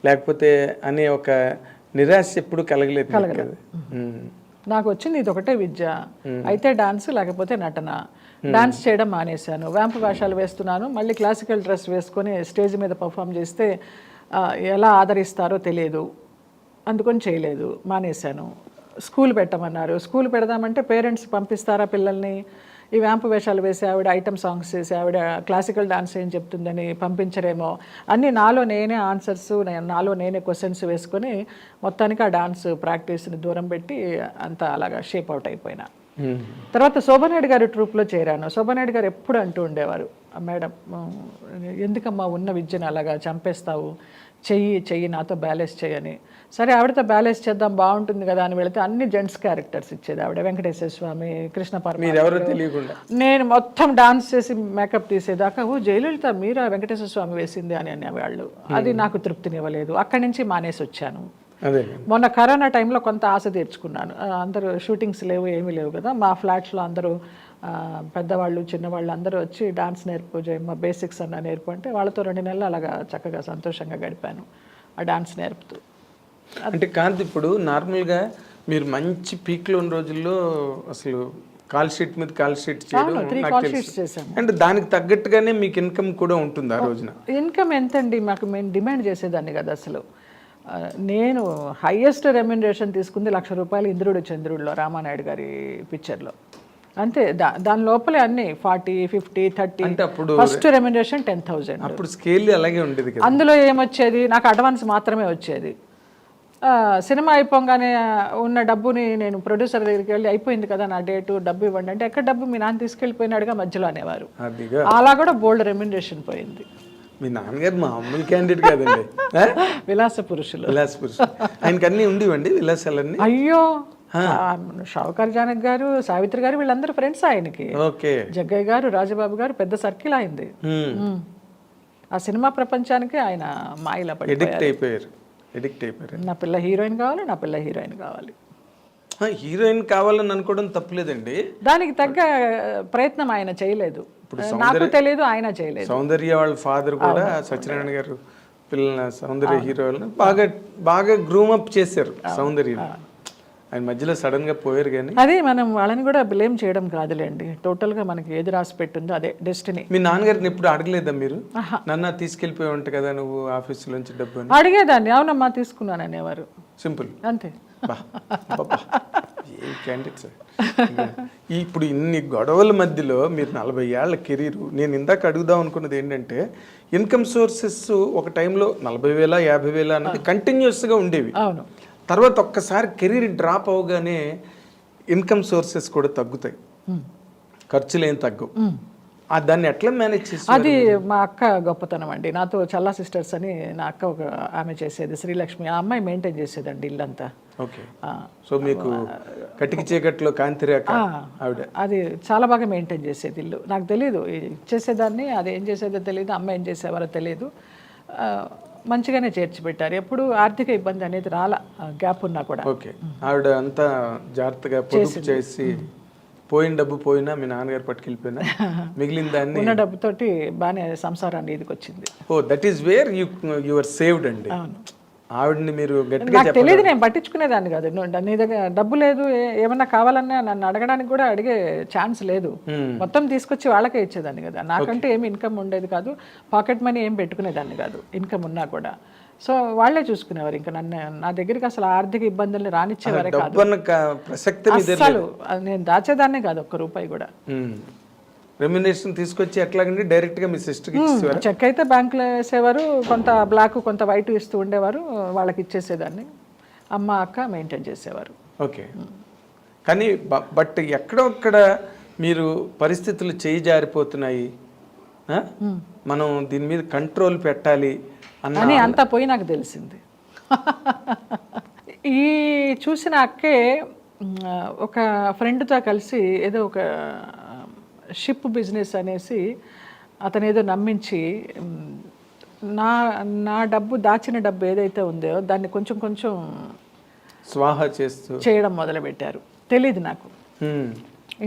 లేకపోతే అనే ఒక నిరాశ ఎప్పుడు కలగలేదు కదా? నాకు వచ్చింది ఇది ఒకటే విద్య, అయితే డాన్స్ లేకపోతే నటన. డాన్స్ చేయడం మానేశాను, వ్యాంపు వేషాలు వేస్తున్నాను, మళ్ళీ క్లాసికల్ డ్రెస్ వేసుకొని స్టేజ్ మీద పర్ఫామ్ చేస్తే ఎలా ఆదరిస్తారో తెలియదు, అందుకొని చేయలేదు, మానేశాను. స్కూల్ పెట్టమన్నారు, స్కూల్ పెడదామంటే పేరెంట్స్ పంపిస్తారా పిల్లల్ని? ఈ వ్యాంపు వేషాలు వేసి ఆవిడ ఐటమ్ సాంగ్స్ చేసి ఆవిడ క్లాసికల్ డాన్స్ ఏం చెప్తుందని పంపించరేమో అన్నీ నాలో నేనే ఆన్సర్స్, నాలో నేనే క్వశ్చన్స్ వేసుకొని మొత్తానికి ఆ డాన్స్ ప్రాక్టీస్ని దూరం పెట్టి అంతా అలాగా షేప్ అవుట్ అయిపోయినా. తర్వాత శోభనాయుడు గారి ట్రూప్లో చేరాను. శోభనాయుడు గారు ఎప్పుడు అంటూ ఉండేవారు, మేడం ఎందుకమ్మా ఉన్న విద్యను అలాగా చంపేస్తావు, చెయ్యి నాతో బ్యాలెన్స్ చేయని. సరే ఆవిడతో బ్యాలెన్స్ చేద్దాం బాగుంటుంది కదా అని వెళితే అన్ని జెంట్స్ క్యారెక్టర్స్ ఇచ్చేది ఆవిడ. వెంకటేశ్వర స్వామి, కృష్ణ పరమాత్మ, నేను మొత్తం డాన్స్ చేసి మేకప్ తీసేదాకా ఓ జయలలిత మీరా వెంకటేశ్వర స్వామి వేసింది అని అనేవాళ్ళు. అది నాకు తృప్తినివ్వలేదు, అక్కడి నుంచి మానేసి వచ్చాను. మొన్న కరోనా టైంలో కొంత ఆశ తీర్చుకున్నాను. అందరూ షూటింగ్స్ లేవు, ఏమీ లేవు కదా, మా ఫ్లాట్స్లో అందరూ పెద్దవాళ్ళు చిన్నవాళ్ళు అందరూ వచ్చి డాన్స్ నేర్పు జయమ్మ, బేసిక్స్ అన్న నేర్పు అంటే వాళ్ళతో 2 నెలలు అలాగా చక్కగా సంతోషంగా గడిపాను ఆ డాన్స్ నేర్పుతూ. అంటే కాంతి, ఇప్పుడు నార్మల్గా మీరు మంచి పీక్లో ఉన్న రోజుల్లో అసలు కాల్ షీట్ మీద కాల్ షీట్ చేయడం నాకు తెలుసు. అంటే దానికి తగ్గట్టుగానే మీకు ఇన్కమ్ కూడా ఉంటుంది ఆ రోజున. ఇన్కమ్ ఎంతండి మాకు, మేము డిమాండ్ చేసేదాన్ని కదా అసలు. నేను హైయెస్ట్ రెమ్యునరేషన్ తీసుకుంది ₹1,00,000 ఇంద్రుడు చంద్రుడిలో, రామానాయుడు గారి పిక్చర్లో. అంతే, దాని లోపలే అన్ని 40, 50, 30. అంటే అప్పుడు ఫస్ట్ రెమ్యునరేషన్ 10,000. అప్పుడు స్కేల్ అలాగే ఉండేది కదా. అందులో ఏమొచ్చేది, నాకు అడ్వాన్స్ మాత్రమే వచ్చేది. సినిమా అయిపోగానే ఉన్న డబ్బుని నేను ప్రొడ్యూసర్ దగ్గరికి వెళ్ళి అయిపోయింది కదా నా డేటు, డబ్బు ఇవ్వండి అంటే, ఎక్కడ డబ్బు మీ నాన్న తీసుకెళ్ళిపోయినాడుగా మధ్యలో అనేవారు. అలా కూడా బోల్డ్ రెమ్యునరేషన్ పోయింది. మీ నాన్నగారు మామూలు క్యాండిడేట్ కాదండి, విలాస పురుషులు. ఆయనకి అన్నీ ఉండివ్వండి విలాసాలన్నీ. అయ్యో, షావుకార్ జానక్ గారు, సావిత్రి గారు వీళ్ళందరూ ఫ్రెండ్స్ ఆయనకి. జగ్గయ్య గారు, రాజబాబు గారు, పెద్ద సర్కిల్ అయింది. ఆ సినిమా ప్రపంచానికి ఆయన మాయలా పడి ఎడిక్ట్ అయిపోయారు. నా పిల్ల హీరోయిన్ కావాలి, నా పిల్ల హీరోయిన్ కావాలి. హీరోయిన్ కావాలని అనుకోవడం తప్పలేదండి, దానికి తగ్గ ప్రయత్నం ఆయన చేయలేదు. నాకు తెలియదు, ఆయన చేయలేదు. సౌందర్య వాళ్ళ ఫాదర్ కూడా సత్యనారాయణ గారు పిల్లల సౌందర్య హీరోయిన్ బాగా గ్రూమప్ చేశారు సౌందర్య. ఆయన మధ్యలో సడన్ గా పోయారు. కానీ అదే మనం వాళ్ళని కూడా బ్లేమ్ చేయడం కాదులేండి, టోటల్ గా మనకి ఏది రాసి పెట్టిందో అదే డెస్టినీ. మీ నాన్నగారిని ఎప్పుడు అడగలేదా మీరు, నన్ను తీసుకెళ్ళిపోయి ఉంటా కదా నువ్వు ఆఫీస్ నుంచి డబ్బు? అడిగేదాన్ని, అవునమ్మా తీసుకున్నాను అనేవారు. సింపుల్, అంతే. ఇప్పుడు ఇన్ని గొడవల మధ్యలో మీరు 40 ఏళ్ల కెరీరు, నేను ఇందాక అడుగుదాం అనుకున్నది ఏంటంటే ఇన్కమ్ సోర్సెస్ ఒక టైంలో 40,000, 50,000 అన్నది కంటిన్యూస్గా ఉండేవి. అవును. తర్వాత ఒక్కసారి కెరీర్ డ్రాప్ అవగానే ఇన్కమ్ సోర్సెస్ కూడా తగ్గుతాయి, ఖర్చులు ఏం తగ్గవు. దాన్ని ఎట్లా మేనేజ్ చేస్తారు? అది మా అక్క గొప్పతనం అండి. నాతో చల్లా సిస్టర్స్ అని నా అక్క ఒక ఆమె చేసేది, శ్రీలక్ష్మి. ఆ అమ్మాయి మెయింటైన్ చేసేదండి ఇల్లంతా. ఓకే. సో మీకు కటికి చీకట్లో కాంతిరేఖ ఆవిడ అది చాలా బాగా మెయింటైన్ చేసేది ఇల్లు. నాకు తెలియదు ఇచ్చేసేదాన్ని, అది ఏం చేసేదో తెలియదు, అమ్మ ఏం చేసేవారో తెలియదు. మంచిగానే చేర్చిపెట్టారు, ఎప్పుడు ఆర్థిక ఇబ్బంది అనేది రాలా, గ్యాప్ ఉన్నా కూడా. ఓకే. ఆవిడ అంతా జాగ్రత్తగా పొదుపు చేసి పోయిన డబ్బు పోయినా మీ నాన్నగారు పట్టుకెళ్ళిపోయినా మిగిలిన దాన్ని ఉన్న డబ్బుతోటి బాగానే సంసారాన్ని ఇదికి వచ్చింది. Oh that is where your saved అండి. ఆవిడని మీరు గట్టిగా నాకు తెలియదు, నేను పట్టించుకునేదాన్ని కాదు. నీ దగ్గర డబ్బు లేదు, ఏమన్నా కావాలన్నా నన్ను అడగడానికి కూడా అడిగే ఛాన్స్ లేదు. మొత్తం తీసుకొచ్చి వాళ్ళకే ఇచ్చేదాన్ని కదా. నాకంటే ఏమి ఇన్కమ్ ఉండేది కాదు, పాకెట్ మనీ ఏం పెట్టుకునేదాన్ని కాదు ఇన్కమ్ ఉన్నా కూడా. సో వాళ్ళే చూసుకునేవారు. ఇంకా నన్ను, నా దగ్గరికి అసలు ఆర్థిక ఇబ్బందుల్ని రానిచ్చేవారే కాదు అసలు. నేను దాచేదాన్నే కాదు ఒక్క రూపాయి కూడా. రెమ్యునరేషన్ తీసుకొచ్చి ఎట్లాగండి డైరెక్ట్గా మీ సిస్టర్కి ఇచ్చేవారు? చెక్ అయితే బ్యాంకులో వేసేవారు, కొంత బ్లాక్ కొంత వైట్ ఇస్తూ ఉండేవారు, వాళ్ళకి ఇచ్చేసేదాన్ని. అమ్మ అక్క మెయింటైన్ చేసేవారు. ఓకే. కానీ బట్ ఎక్కడొక్కడ మీరు పరిస్థితులు చేయి జారిపోతున్నాయి, మనం దీని మీద కంట్రోల్ పెట్టాలి అని అంతా పోయి నాకు తెలిసింది. ఈ చూసిన అక్కే ఒక ఫ్రెండ్తో కలిసి ఏదో ఒక షిప్ బిజినెస్ అనేసి అతను ఏదో నమ్మించి నా డబ్బు, దాచిన డబ్బు ఏదైతే ఉందో దాన్ని కొంచెం కొంచెం స్వాహా చేయడం మొదలుపెట్టారు. తెలీదు నాకు,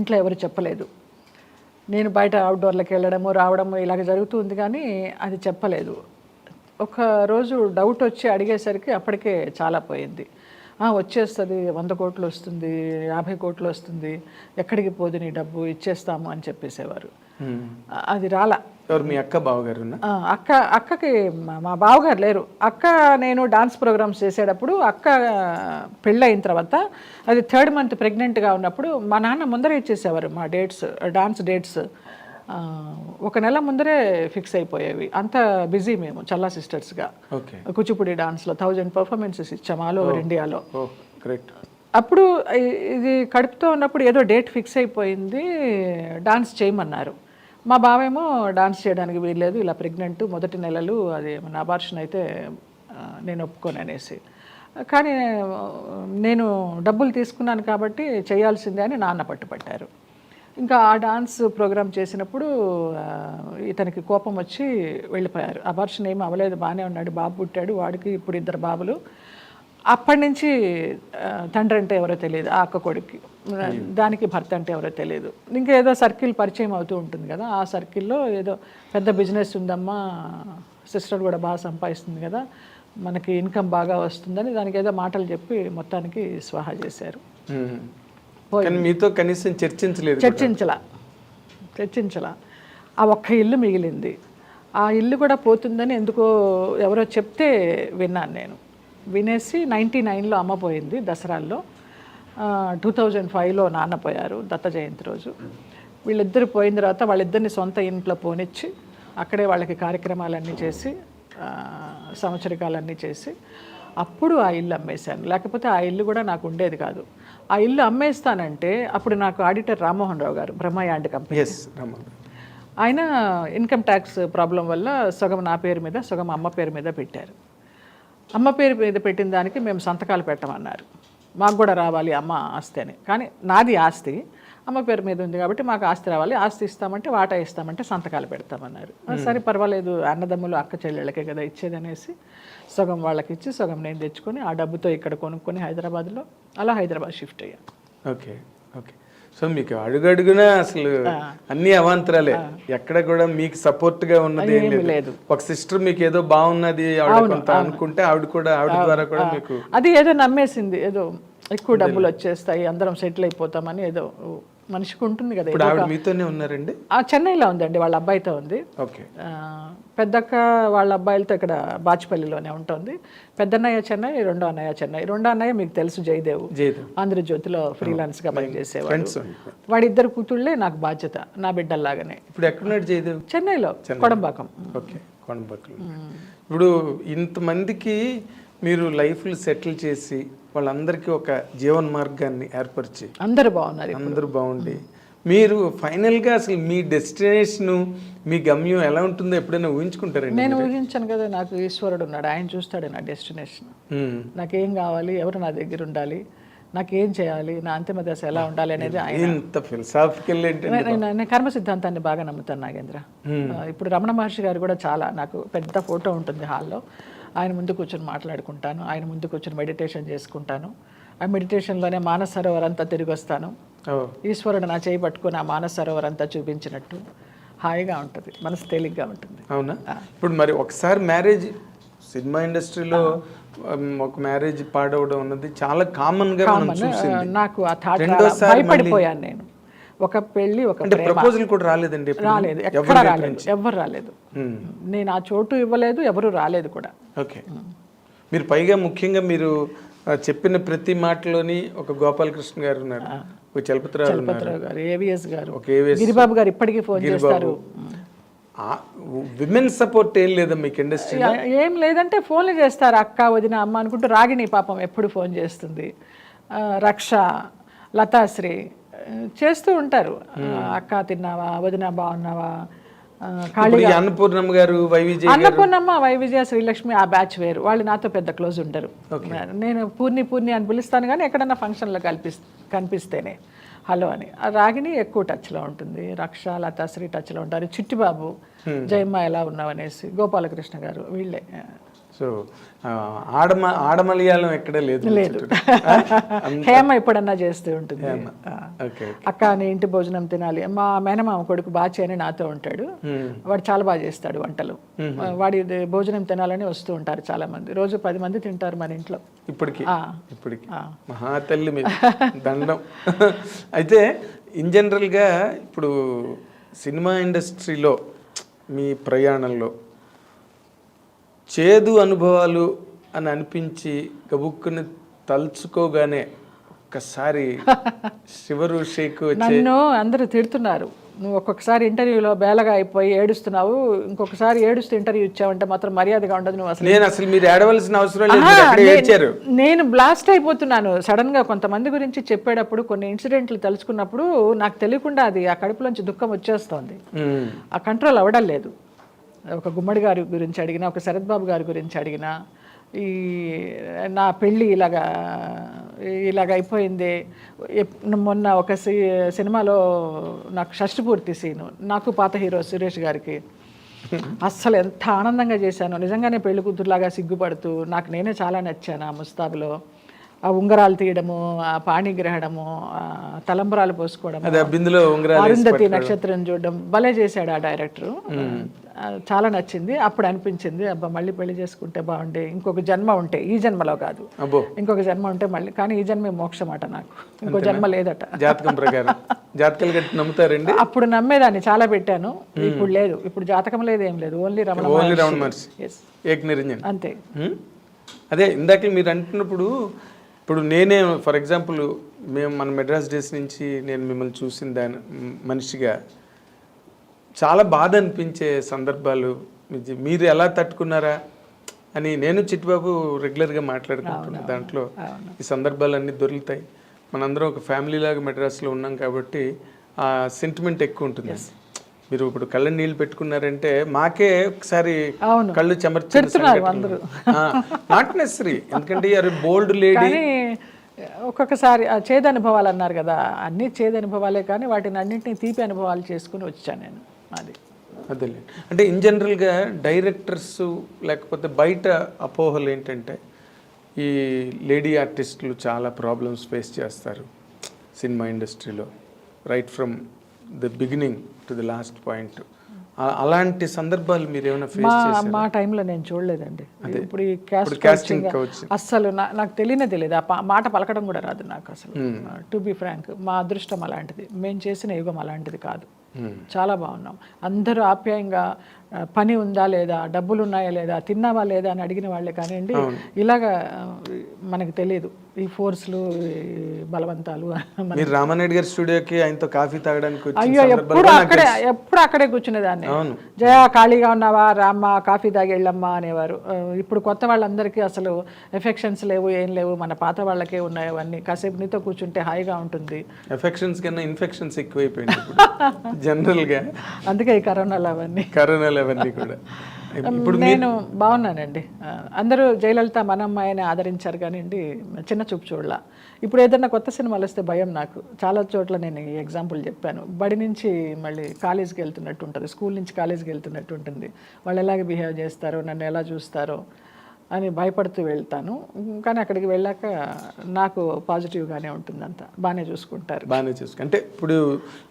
ఇంట్లో ఎవరు చెప్పలేదు. నేను బయట అవుట్డోర్లకు వెళ్ళడము రావడము ఇలాగ జరుగుతుంది కానీ అది చెప్పలేదు. ఒక రోజు డౌట్ వచ్చి అడిగేసరికి అప్పటికే చాలా పోయింది. వచ్చేస్తుంది, 100 కోట్లు వస్తుంది, 50 కోట్లు వస్తుంది, ఎక్కడికి పోదు నీ డబ్బు, ఇచ్చేస్తాము అని చెప్పేసేవారు. అది రాలా. ఎవరు, మీ అక్క బావగారు? అక్కకి మా బావగారు లేరు. అక్క నేను డాన్స్ ప్రోగ్రామ్స్ చేసేటప్పుడు, అక్క పెళ్ళయిన తర్వాత అది 3rd month ప్రెగ్నెంట్గా ఉన్నప్పుడు మా నాన్న ముందరే ఇచ్చేసేవారు మా డేట్స్, డాన్స్ డేట్స్. 1 నెల ముందరే ఫిక్స్ అయిపోయేవి. అంత బిజీ మేము చల్లా సిస్టర్స్గా. కూచిపూడి డాన్స్లో 1000 పర్ఫార్మెన్సెస్ ఇచ్చాము ఆల్ ఓవర్ ఇండియాలో. అప్పుడు ఇది కడుపుతో ఉన్నప్పుడు ఏదో డేట్ ఫిక్స్ అయిపోయింది, డాన్స్ చేయమన్నారు. మా బావేమో డాన్స్ చేయడానికి వీల్లేదు, ఇలా ప్రెగ్నెంట్, మొదటి నెలలు, అది మన అబార్షన్ అయితే నేను ఒప్పుకోను అనేసి. కానీ నేను డబ్బులు తీసుకున్నాను కాబట్టి చేయాల్సిందే అని నాన్న పట్టుపట్టారు. ఇంకా ఆ డాన్స్ ప్రోగ్రామ్ చేసినప్పుడు ఇతనికి కోపం వచ్చి వెళ్ళిపోయారు. అబార్షన్ ఏమి అవ్వలేదు, బాగానే ఉన్నాడు, బాబు పుట్టాడు, వాడికి ఇప్పుడు 2 బాబులు. అప్పటి నుంచి తండ్రి అంటే ఎవరో తెలియదు ఆ అక్క కొడుక్కి, దానికి భర్త అంటే ఎవరో తెలియదు. ఇంకా ఏదో సర్కిల్ పరిచయం అవుతూ ఉంటుంది కదా, ఆ సర్కిల్లో ఏదో పెద్ద బిజినెస్ ఉందమ్మా, సిస్టర్ కూడా బాగా సంపాదిస్తుంది కదా, మనకి ఇన్కమ్ బాగా వస్తుందని దానికి ఏదో మాటలు చెప్పి మొత్తానికి స్వాహా చేశారు. మీతో కనీసం చర్చించలా. ఆ ఒక్క ఇల్లు మిగిలింది. ఆ ఇల్లు కూడా పోతుందని ఎందుకో ఎవరో చెప్తే విన్నాను నేను. వినేసి 99లో అమ్మ పోయింది దసరాల్లో, 2005లో నాన్న పోయారు దత్త జయంతి రోజు. వీళ్ళిద్దరు పోయిన తర్వాత వాళ్ళిద్దరిని సొంత ఇంట్లో పోనిచ్చి అక్కడే వాళ్ళకి కార్యక్రమాలన్నీ చేసి సంవత్సరికాలన్నీ చేసి అప్పుడు ఆ ఇల్లు అమ్మేశాను. లేకపోతే ఆ ఇల్లు కూడా నాకు ఉండేది కాదు. ఆ ఇల్లు అమ్మేస్తానంటే అప్పుడు నాకు ఆడిటర్ రామ్మోహన్ రావు గారు, బ్రహ్మయాండ్ కంపెనీ, ఆయన ఇన్కమ్ ట్యాక్స్ ప్రాబ్లం వల్ల సగం నా పేరు మీద సగం అమ్మ పేరు మీద పెట్టారు. అమ్మ పేరు మీద పెట్టిన దానికి మేము సంతకాలు పెట్టమన్నారు. మాకు కూడా రావాలి అమ్మ ఆస్తి అని. కానీ నాది ఆస్తి అమ్మ పేరు మీద ఉంది కాబట్టి మాకు ఆస్తి రావాలి, ఆస్తి ఇస్తామంటే వాటా ఇస్తామంటే సంతకాలు పెడతామన్నారు. సరే పర్వాలేదు, అన్నదమ్ములు అక్క చెల్లెళ్ళకే కదా ఇచ్చేది అనేసి సగం వాళ్ళకి ఇచ్చి సగం నేను తెచ్చుకొని ఆ డబ్బుతో ఇక్కడ కొనుక్కొని హైదరాబాద్లో అలా హైదరాబాద్ షిఫ్ట్ అయ్యా. ఓకే. సో మీకు అడుగడుగునా అసలు అన్ని అవాంతరాలే, ఎక్కడ కూడా మీకు సపోర్ట్గా ఉన్నది ఏం లేదు. ఒక సిస్టర్ మీకు ఏదో బాగున్నది అనుకుంటే ఆవిడ ద్వారా కూడా మీకు అది ఏదో నమ్మేసింది, ఏదో ఎక్కువ డబ్బులు వచ్చేస్తాయి, అందరం సెటిల్ అయిపోతామని ఏదో మనిషికి ఉంటుంది కదా. మీతోనే ఉన్నారండి? చెన్నైలో ఉందండి, వాళ్ళ అబ్బాయితో ఉంది. పెద్దక్క వాళ్ళ అబ్బాయిలతో ఇక్కడ బాచిపల్లిలోనే ఉంటుంది. పెద్దన్నయ్య చెన్నై, రెండో అన్నయ్య చెన్నై. రెండో అన్నయ్య మీకు తెలుసు, జయదేవ్, ఆంధ్రజ్యోతిలో ఫ్రీలాన్స్గా పనిచేసేవాడు. వాడిద్దరు కూతుళ్ళే నాకు బాధ్యత, నా బిడ్డల్లాగానే. ఇప్పుడు ఎక్కడున్నాడు జయదేవ్? చెన్నైలో, కొడంబాకం. ఇప్పుడు ఇంతమందికి మీరు లైఫ్లు సెటిల్ చేసి వాళ్ళందరికీ ఒక జీవన మార్గాన్ని ఏర్పరిచి అందరూ బాగుండి మీరు ఫైనల్గా అసలు మీ డెస్టినేషన్, మీ గమ్యం ఎలా ఉంటుందో ఎప్పుడైనా ఊహించుకుంటారండి? నేను ఊహించాను కదా, నాకు ఈశ్వరుడు ఉన్నాడు, ఆయన చూస్తాడు నా డెస్టినేషన్. నాకేం కావాలి, ఎవరు నా దగ్గర ఉండాలి, నాకేం చేయాలి, నా అంతిమ దశ ఎలా ఉండాలి అనేది ఆయన. నేను కర్మ సిద్ధాంతాన్ని బాగా నమ్ముతాను నాగేంద్ర. ఇప్పుడు రమణ మహర్షి గారు కూడా చాలా, నాకు పెద్ద ఫోటో ఉంటుంది హాల్లో, ఆయన ముందు కూర్చొని మాట్లాడుకుంటాను, ఆయన ముందు కూర్చొని మెడిటేషన్ చేసుకుంటాను. ఆ మెడిటేషన్లోనే మానస సరోవర్ అంతా తిరిగి వస్తాను. ఓ ఈశ్వరుడు నా చేయి పట్టుకుని ఆ మానస సరోవర్ అంతా చూపించినట్టు హాయిగా ఉంటుంది, మనసు తేలిగ్గా ఉంటుంది. అవునా? ఇప్పుడు మరి ఒకసారి మ్యారేజ్ సినిమా ఇండస్ట్రీలో ఒక మ్యారేజ్ పాడవడం అన్నది చాలా కామన్గా మనం చూసింది. నాకు ఆ థాట్ రెండోసారి భయపడిపోయాను నేను. ఒక పెళ్ళి ఒక అంటే ప్రపోజల్ కూడా రాలేదండి ఎప్పుడు? రాలేదు, ఎక్కడ రాలేదు, ఎవరు రాలేదు. నేను ఆ చోటు ఇవ్వలేదు, ఎవరు రాలేదు కూడా. ఓకే. మీరు పైగా ముఖ్యంగా మీరు చెప్పిన ప్రతి మాటలోని ఒక గోపాలకృష్ణ గారు ఉన్నారు, ఒక చలపతిరావు గారు, ఏవిఎస్ గారు, ఒక ఏవిఎస్, గిరిబాబు గారు ఇప్పటికీ ఫోన్ చేస్తారు. విమెన్ సపోర్ట్ ఏం లేదా మీకు ఇండస్ట్రీ? ఏం లేదంటే ఫోన్లు చేస్తారు, అక్క వదిన అమ్మ అనుకుంటూ. రాగిణి పాపం ఎప్పుడు ఫోన్ చేస్తుంది, రక్ష, లతాశ్రీ చేస్తూ ఉంటారు. అక్క తిన్నావా, వదిన బాగున్నావా, అన్నపూర్ణమ్మ గారు, అన్నపూర్ణమ్మ, వైవిజయ, శ్రీలక్ష్మి ఆ బ్యాచ్ వేరు. వాళ్ళు నాతో పెద్ద క్లోజ్ ఉండరు. నేను పూర్ణి అని పిలుస్తాను కానీ ఎక్కడన్నా ఫంక్షన్లో కనిపిస్తేనే హలో అని. రాగిణి ఎక్కువ టచ్లో ఉంటుంది, రక్ష, లతాశ్రీ టచ్లో ఉంటారు, చిట్టిబాబు, జయమ్మ ఎలా ఉన్నావు అనేసి, గోపాలకృష్ణ గారు వీళ్ళే. సో ఆడమలయాళం ఎక్కడ లేదు. హేమ ఎప్పుడన్నా చేస్తూ ఉంటుంది. అక్క నీ ఇంటి భోజనం తినాలి. మా మేనమామ కొడుకు బాచి అని నాతో ఉంటాడు, వాడు చాలా బాగా చేస్తాడు వంటలు. వాడి భోజనం తినాలని వస్తూ ఉంటారు చాలా మంది, రోజు 10 మంది తింటారు మన ఇంట్లో ఇప్పటికి. మహాతల్లి మీద దండం. అయితే ఇన్ జనరల్గా ఇప్పుడు సినిమా ఇండస్ట్రీలో మీ ప్రయాణంలో చేదు అనుభవాలు అని అనిపించి గబుక్కుని తలుచుకోగానే ఒక్కసారి శివరు షేక్ వచ్చి, నన్ను అందరూ తిడుతున్నారు, నువ్వు ఒక్కొక్కసారి ఇంటర్వ్యూలో బేలగా అయిపోయి ఏడుస్తున్నావు, ఇంకొకసారి ఏడుస్తూ ఇంటర్వ్యూ ఇచ్చావంటే మాత్రం మర్యాదగా ఉండదు. నువ్వు అసలు మీరు ఏడవలసిన అవసరం లేదు. నేను బ్లాస్ట్ అయిపోతున్నాను సడన్ గా. కొంతమంది గురించి చెప్పేటప్పుడు కొన్ని ఇన్సిడెంట్లు తలుచుకున్నప్పుడు నాకు తెలియకుండా అది ఆ కడుపులోంచి దుఃఖం వచ్చేస్తోంది, ఆ కంట్రోల్ అవ్వడం లేదు. ఒక గుమ్మడి గారి గురించి అడిగినా, ఒక శరత్ బాబు గారి గురించి అడిగినా, ఈ నా పెళ్ళి ఇలాగ అయిపోయింది. మొన్న ఒక సినిమాలో నాకు షష్టిపూర్తి సీను, నాకు పాత హీరో సురేష్ గారికి అస్సలు ఎంత ఆనందంగా చేశాను. నిజంగానే పెళ్లి కూతురులాగా సిగ్గుపడుతూ నాకు నేనే చాలా నచ్చాను ఆ ముస్తాబులో. ఆ ఉంగరాలు తీయడము, ఆ పాణిగ్రహణము, తలంబరాలు పోసుకోవడం, అరుంధతి నక్షత్రం చూడడం భలే చేశాడు ఆ డైరెక్టరు. చాలా నచ్చింది. అప్పుడు అనిపించింది అబ్బా మళ్ళీ పెళ్లి చేసుకుంటే బాగుండే, ఇంకొక జన్మ ఉంటే, ఈ జన్మలో కాదు ఇంకొక జన్మ ఉంటే మళ్ళీ. కానీ ఈ జన్మే మోక్షం అట, నాకు ఇంకో జన్మ లేదట. జాతకం ప్రకారం జాతకాలు నమ్ముతారండి? అప్పుడు నమ్మేదాన్ని, చాలా పెట్టాను. ఇప్పుడు లేదు, ఇప్పుడు జాతకం లేదు, ఏం లేదు, ఓన్లీ రమణ మహర్షి అంతే. అదే ఇందాక మీరు అంటున్నప్పుడు, ఇప్పుడు నేనే ఫర్ ఎగ్జాంపుల్ మన మెడ్రాస్ డేస్ నుంచి నేను మిమ్మల్ని చూసిన దాని మనిషిగా చాలా బాధ అనిపించే సందర్భాలు మీరు ఎలా తట్టుకున్నారా అని నేను చిట్టిబాబు రెగ్యులర్గా మాట్లాడుకుంటున్నాను. దాంట్లో ఈ సందర్భాలన్నీ దొరుకుతాయి. మనందరం ఒక ఫ్యామిలీ లాగా మెడ్రాస్లో ఉన్నాం కాబట్టి ఆ సెంటిమెంట్ ఎక్కువ ఉంటుంది. మీరు ఇప్పుడు కళ్ళ నీళ్ళు పెట్టుకున్నారంటే మాకే ఒకసారి కళ్ళు చెమర్చున్నారు. నాట్ నెసరీ, ఎందుకంటే బోల్డ్ లేడీ. ఒక్కొక్కసారి చేదు అనుభవాలు అన్నారు కదా, అన్నీ చేదు అనుభవాలే, కానీ వాటిని అన్నింటినీ తీపి అనుభవాలు చేసుకుని వచ్చాను నేను. అదే అంటే ఇన్ జనరల్గా డైరెక్టర్స్ లేకపోతే బయట అపోహలు ఏంటంటే ఈ లేడీ ఆర్టిస్టులు చాలా ప్రాబ్లమ్స్ ఫేస్ చేస్తారు సినిమా ఇండస్ట్రీలో, right from the beginning to the last point. అలాంటి సందర్భాలు మీరు ఏమైనా ఫేస్ చేశారా? మా టైంలో నేను చూడలేదండి. ఇప్పుడు ఈ కాస్టింగ్ అస్సలు నాకు తెలియదు, ఆ మాట పలకడం కూడా రాదు నాకు అసలు. టు బి ఫ్రాంక్, మా అదృష్టం అలాంటిది, మేము చేసిన యుగం అలాంటిది కాదు. చాలా బాగున్నాం, అందరూ ఆప్యాయంగా పని ఉందా లేదా, డబ్బులు ఉన్నాయా లేదా, తిన్నావా లేదా అని అడిగిన వాళ్ళే కానివ్వండి. ఇలాగా మనకు తెలియదు ఈ ఫోర్స్లు, బలవంతాలు. రామారెడ్డి గారి స్టూడియోకి ఆయనతో కాఫీ తాగడానికి అయ్యో ఎప్పుడు అక్కడే కూర్చునేదాన్ని. జయ ఖాళీగా ఉన్నావా, రామ్మా కాఫీ తాగి వెళ్ళమ్మా అనేవారు. ఇప్పుడు కొత్త వాళ్ళందరికీ అసలు ఎఫెక్షన్స్ లేవు, ఏం లేవు. మన పాత వాళ్ళకే ఉన్నాయి అవన్నీ. కాసేపు నీతో కూర్చుంటే హాయిగా ఉంటుంది. ఎఫెక్షన్స్ కన్నా ఇన్ఫెక్షన్స్ ఎక్కువైపోయింది జనరల్గా. అందుకే ఈ కరోనాలు అవన్నీ కూడా. నేను బాగున్నానండి. అందరూ జయలలిత మన అమ్మాయిని ఆదరించారు కానివ్వండి, చిన్న చూపు చూడలా. ఇప్పుడు ఏదైనా కొత్త సినిమాలు వస్తే భయం నాకు. చాలా చోట్ల నేను ఈ ఎగ్జాంపుల్ చెప్పాను. బడి నుంచి మళ్ళీ కాలేజీకి వెళ్తున్నట్టు ఉంటుంది, స్కూల్ నుంచి కాలేజీకి వెళ్తున్నట్టు ఉంటుంది. వాళ్ళు ఎలాగ బిహేవ్ చేస్తారో, నన్ను ఎలా చూస్తారో అని భయపడుతూ వెళ్తాను. కానీ అక్కడికి వెళ్ళాక నాకు పాజిటివ్గానే ఉంటుంది, అంతా బాగానే చూసుకుంటారు. బాగానే అంటే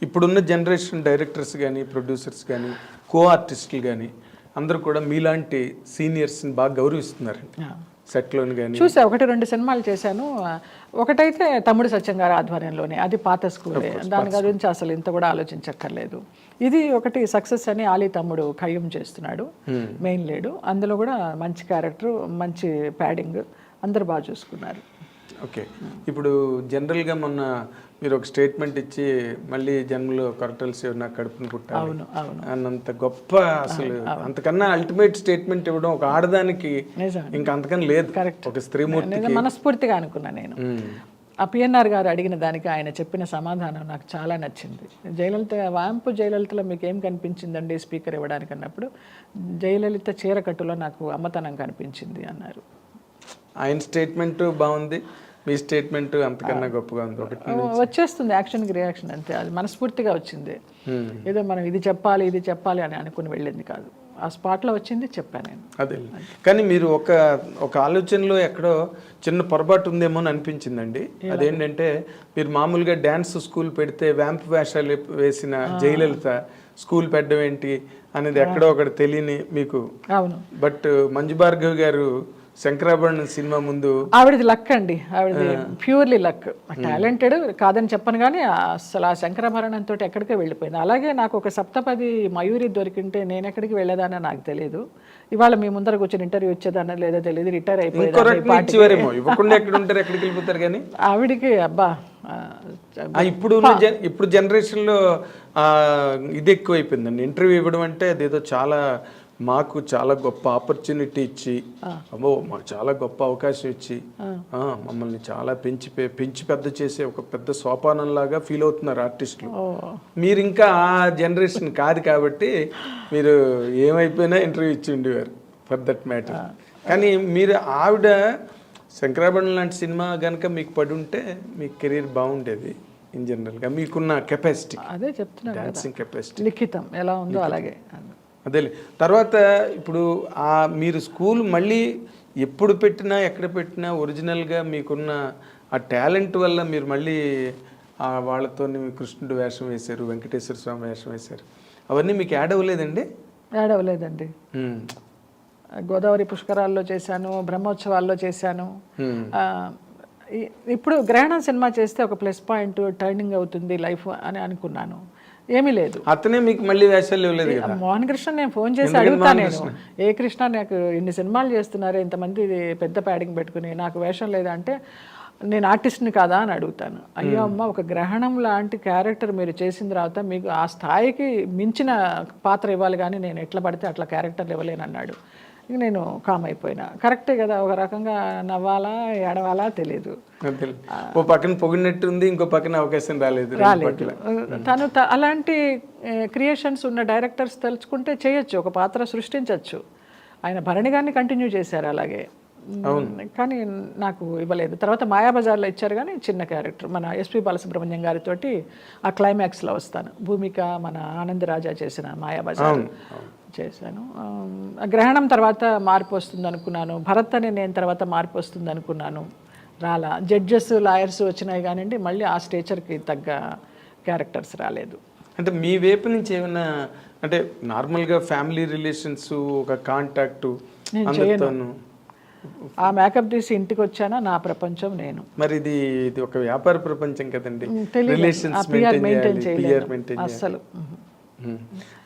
ఇప్పుడున్న జనరేషన్ డైరెక్టర్స్ కానీ ప్రొడ్యూసర్స్ కానీ కో ఆర్టిస్టులు కానీ అందరూ కూడా మీలాంటి సీనియర్స్ని బాగా గౌరవిస్తున్నారు సెట్లోని కానీ. చూసా 1-2 సినిమాలు చేశాను. ఒకటైతే తమ్ముడు సత్యం గారి ఆధ్వర్యంలోనే, అది పాత స్కూలే, దాని గురించి అసలు ఇంత కూడా ఆలోచించక్కర్లేదు. ఇది ఒకటి సక్సెస్ అని ఆలీ తమ్ముడు ఖయ్యం చేస్తున్నాడు, మెయిన్ లీడు. అందులో కూడా మంచి క్యారెక్టర్, మంచి ప్యాడింగ్, అందరు బాగా చూసుకున్నారు. ఓకే, ఇప్పుడు జనరల్గా మొన్న మీరు ఒక స్టేట్మెంట్ ఇచ్చి మళ్ళీ జన్మలో కొరటల్స్ నాకు కడుపును పుట్టాలి అన్నంత గొప్ప, అసలు అంతకన్నా అల్టిమేట్ స్టేట్మెంట్ ఇవ్వడం ఒక ఆడదానికి ఇంకా అంతకన్నా లేదు. ఒక స్త్రీమూర్తి మనస్ఫూర్తిగా అనుకున్నా నేను. ఆ పిఎన్ఆర్ గారు అడిగిన దానికి ఆయన చెప్పిన సమాధానం నాకు చాలా నచ్చింది. వాంపు జయలలితలో మీకు ఏం కనిపించిందండి స్పీకర్ ఇవ్వడానికి అన్నప్పుడు, జయలలిత చీరకట్టులో నాకు అమ్మతనం కనిపించింది అన్నారు. ఆయన స్టేట్మెంట్ బాగుంది, మీ స్టేట్మెంట్ అంతకన్నా గొప్పగా ఉంది. ఒకటి వచ్చేస్తుంది యాక్షన్కి రియాక్షన్, అంతే. అది మనస్ఫూర్తిగా వచ్చింది. ఏదో మనం ఇది చెప్పాలి అని అనుకుని వెళ్ళింది కాదు, ఆ స్పాట్లో వచ్చింది, చెప్పాను నేను. అదే, కానీ మీరు ఒక ఆలోచనలో ఎక్కడో చిన్న పొరపాటు ఉందేమో అని అనిపించిందండి. అదేంటంటే మీరు మామూలుగా డ్యాన్స్ స్కూల్ పెడితే వ్యాంప్ వేషాలు వేసిన జయలలిత స్కూల్ పెట్టడం ఏంటి అనేది ఎక్కడో ఒకటి తెలియని మీకు. అవును. బట్ మంజు భార్గవ్ గారు శంకరాభరణం సినిమా ముందు, ఆవిడది లక్ అండి, ఆవిడది ప్యూర్లీ లక్. టాలెంటెడ్ కాదని చెప్పను, కానీ అసలు ఆ శంకరాభరణం తోటి ఎక్కడికే వెళ్ళిపోయింది. అలాగే నాకు ఒక సప్తపది మయూరి దొరికింటే నేను ఎక్కడికి వెళ్ళేదానో నాకు తెలియదు. ఇవాళ మీ ముందర కూర్చొని ఇంటర్వ్యూ వచ్చేదానో లేదో తెలియదు, రిటైర్ అయిపోయింది. ఆవిడికి అబ్బా ఇప్పుడు జనరేషన్లో ఇది ఎక్కువైపోయిందండి. ఇంటర్వ్యూ ఇవ్వడం అంటే అదేదో చాలా మాకు చాలా గొప్ప ఆపర్చునిటీ ఇచ్చి, మాకు చాలా గొప్ప అవకాశం ఇచ్చి మమ్మల్ని చాలా పెంచి పెద్ద చేసే ఒక పెద్ద సోపానంలాగా ఫీల్ అవుతున్నారు ఆర్టిస్టులు. మీరు ఇంకా ఆ జనరేషన్ కాదు కాబట్టి మీరు ఏమైపోయినా ఇంటర్వ్యూ ఇచ్చి ఉండేవారు ఫర్ దట్ మ్యాటర్. కానీ మీరు ఆవిడ శంకరాభరణం లాంటి సినిమా కనుక మీకు పడి ఉంటే మీ కెరీర్ బాగుండేది. ఇన్ జనరల్గా మీకున్న కెపాసిటీ, అదే చెప్తున్నా, డాన్సింగ్ కెపాసిటీ, లిఖితం ఎలా ఉందో అలాగే. అదే తర్వాత ఇప్పుడు మీరు స్కూల్ మళ్ళీ ఎప్పుడు పెట్టినా ఎక్కడ పెట్టినా ఒరిజినల్గా మీకున్న ఆ టాలెంట్ వల్ల మీరు మళ్ళీ వాళ్ళతో కృష్ణుడు వేషం వేశారు, వెంకటేశ్వర స్వామి వేషం వేశారు. అవన్నీ మీకు యాడ్ అవ్వలేదండి? యాడ్ అవ్వలేదండి. గోదావరి పుష్కరాల్లో చేశాను, బ్రహ్మోత్సవాల్లో చేశాను. ఇప్పుడు గ్రహణం సినిమా చేస్తే ఒక ప్లస్ పాయింట్, టర్నింగ్ అవుతుంది లైఫ్ అని అనుకున్నాను. ఏమీ లేదు. అతనే మీకు మళ్ళీ వేషాలు ఇవ్వలేదు. మోహన్ కృష్ణ నేను ఫోన్ చేసి అడుగుతా, నేను ఏ కృష్ణ నాకు ఇన్ని సినిమాలు చేస్తున్నారు, ఇంతమంది పెద్ద ప్యాడింగ్ పెట్టుకుని నాకు వేషం లేదా అంటే, నేను ఆర్టిస్ట్ని కాదా అని అడుగుతాను. అయ్యో అమ్మ, ఒక గ్రహణం లాంటి క్యారెక్టర్ మీరు చేసిన తర్వాత మీకు ఆ స్థాయికి మించిన పాత్ర ఇవ్వాలి, కానీ నేను ఎట్లా పడితే అట్లా క్యారెక్టర్లు ఇవ్వలేను అన్నాడు. ఇక నేను కామ్ అయిపోయినా. కరెక్టే కదా, ఒక రకంగా నవ్వాలా ఏడవాలా తెలియదు. ఓ పక్కన పొగినట్టు ఉంది, ఇంకో పక్కన అవకాశం రాలేదు. తను అలాంటి క్రియేషన్స్ ఉన్న డైరెక్టర్స్ తలుచుకుంటే చేయొచ్చు, ఒక పాత్ర సృష్టించవచ్చు. ఆయన భరణి గారిని కంటిన్యూ చేశారు అలాగే, కానీ నాకు ఇవ్వలేదు. తర్వాత మాయాబజార్లో ఇచ్చారు, కానీ చిన్న క్యారెక్టర్. మన ఎస్పి బాలసుబ్రహ్మణ్యం గారితో ఆ క్లైమాక్స్లో వస్తాను. భూమిక మన ఆనంద్ రాజా చేసిన మాయాబజార్ చేశాను. గ్రహణం తర్వాత మార్పు వస్తుంది అనుకున్నాను, భరత్ అనే నేను తర్వాత మార్పు వస్తుంది అనుకున్నాను, రాలా. జడ్జెస్ లాయర్స్ వచ్చినాయి కానివ్వండి, మళ్ళీ ఆ స్టేచర్కి తగ్గ క్యారెక్టర్స్ రాలేదు. అంటే మీ వైపు నుంచి ఏమైనా, అంటే నార్మల్గా ఫ్యామిలీ రిలేషన్స్, ఒక కాంటాక్టు అందరితోనూ ఆ మేకప్ తీసి ఇంటికి వచ్చానా, నా ప్రపంచం నేను. మరి ఇది ఒక వ్యాపార ప్రపంచం కదండి, అసలు.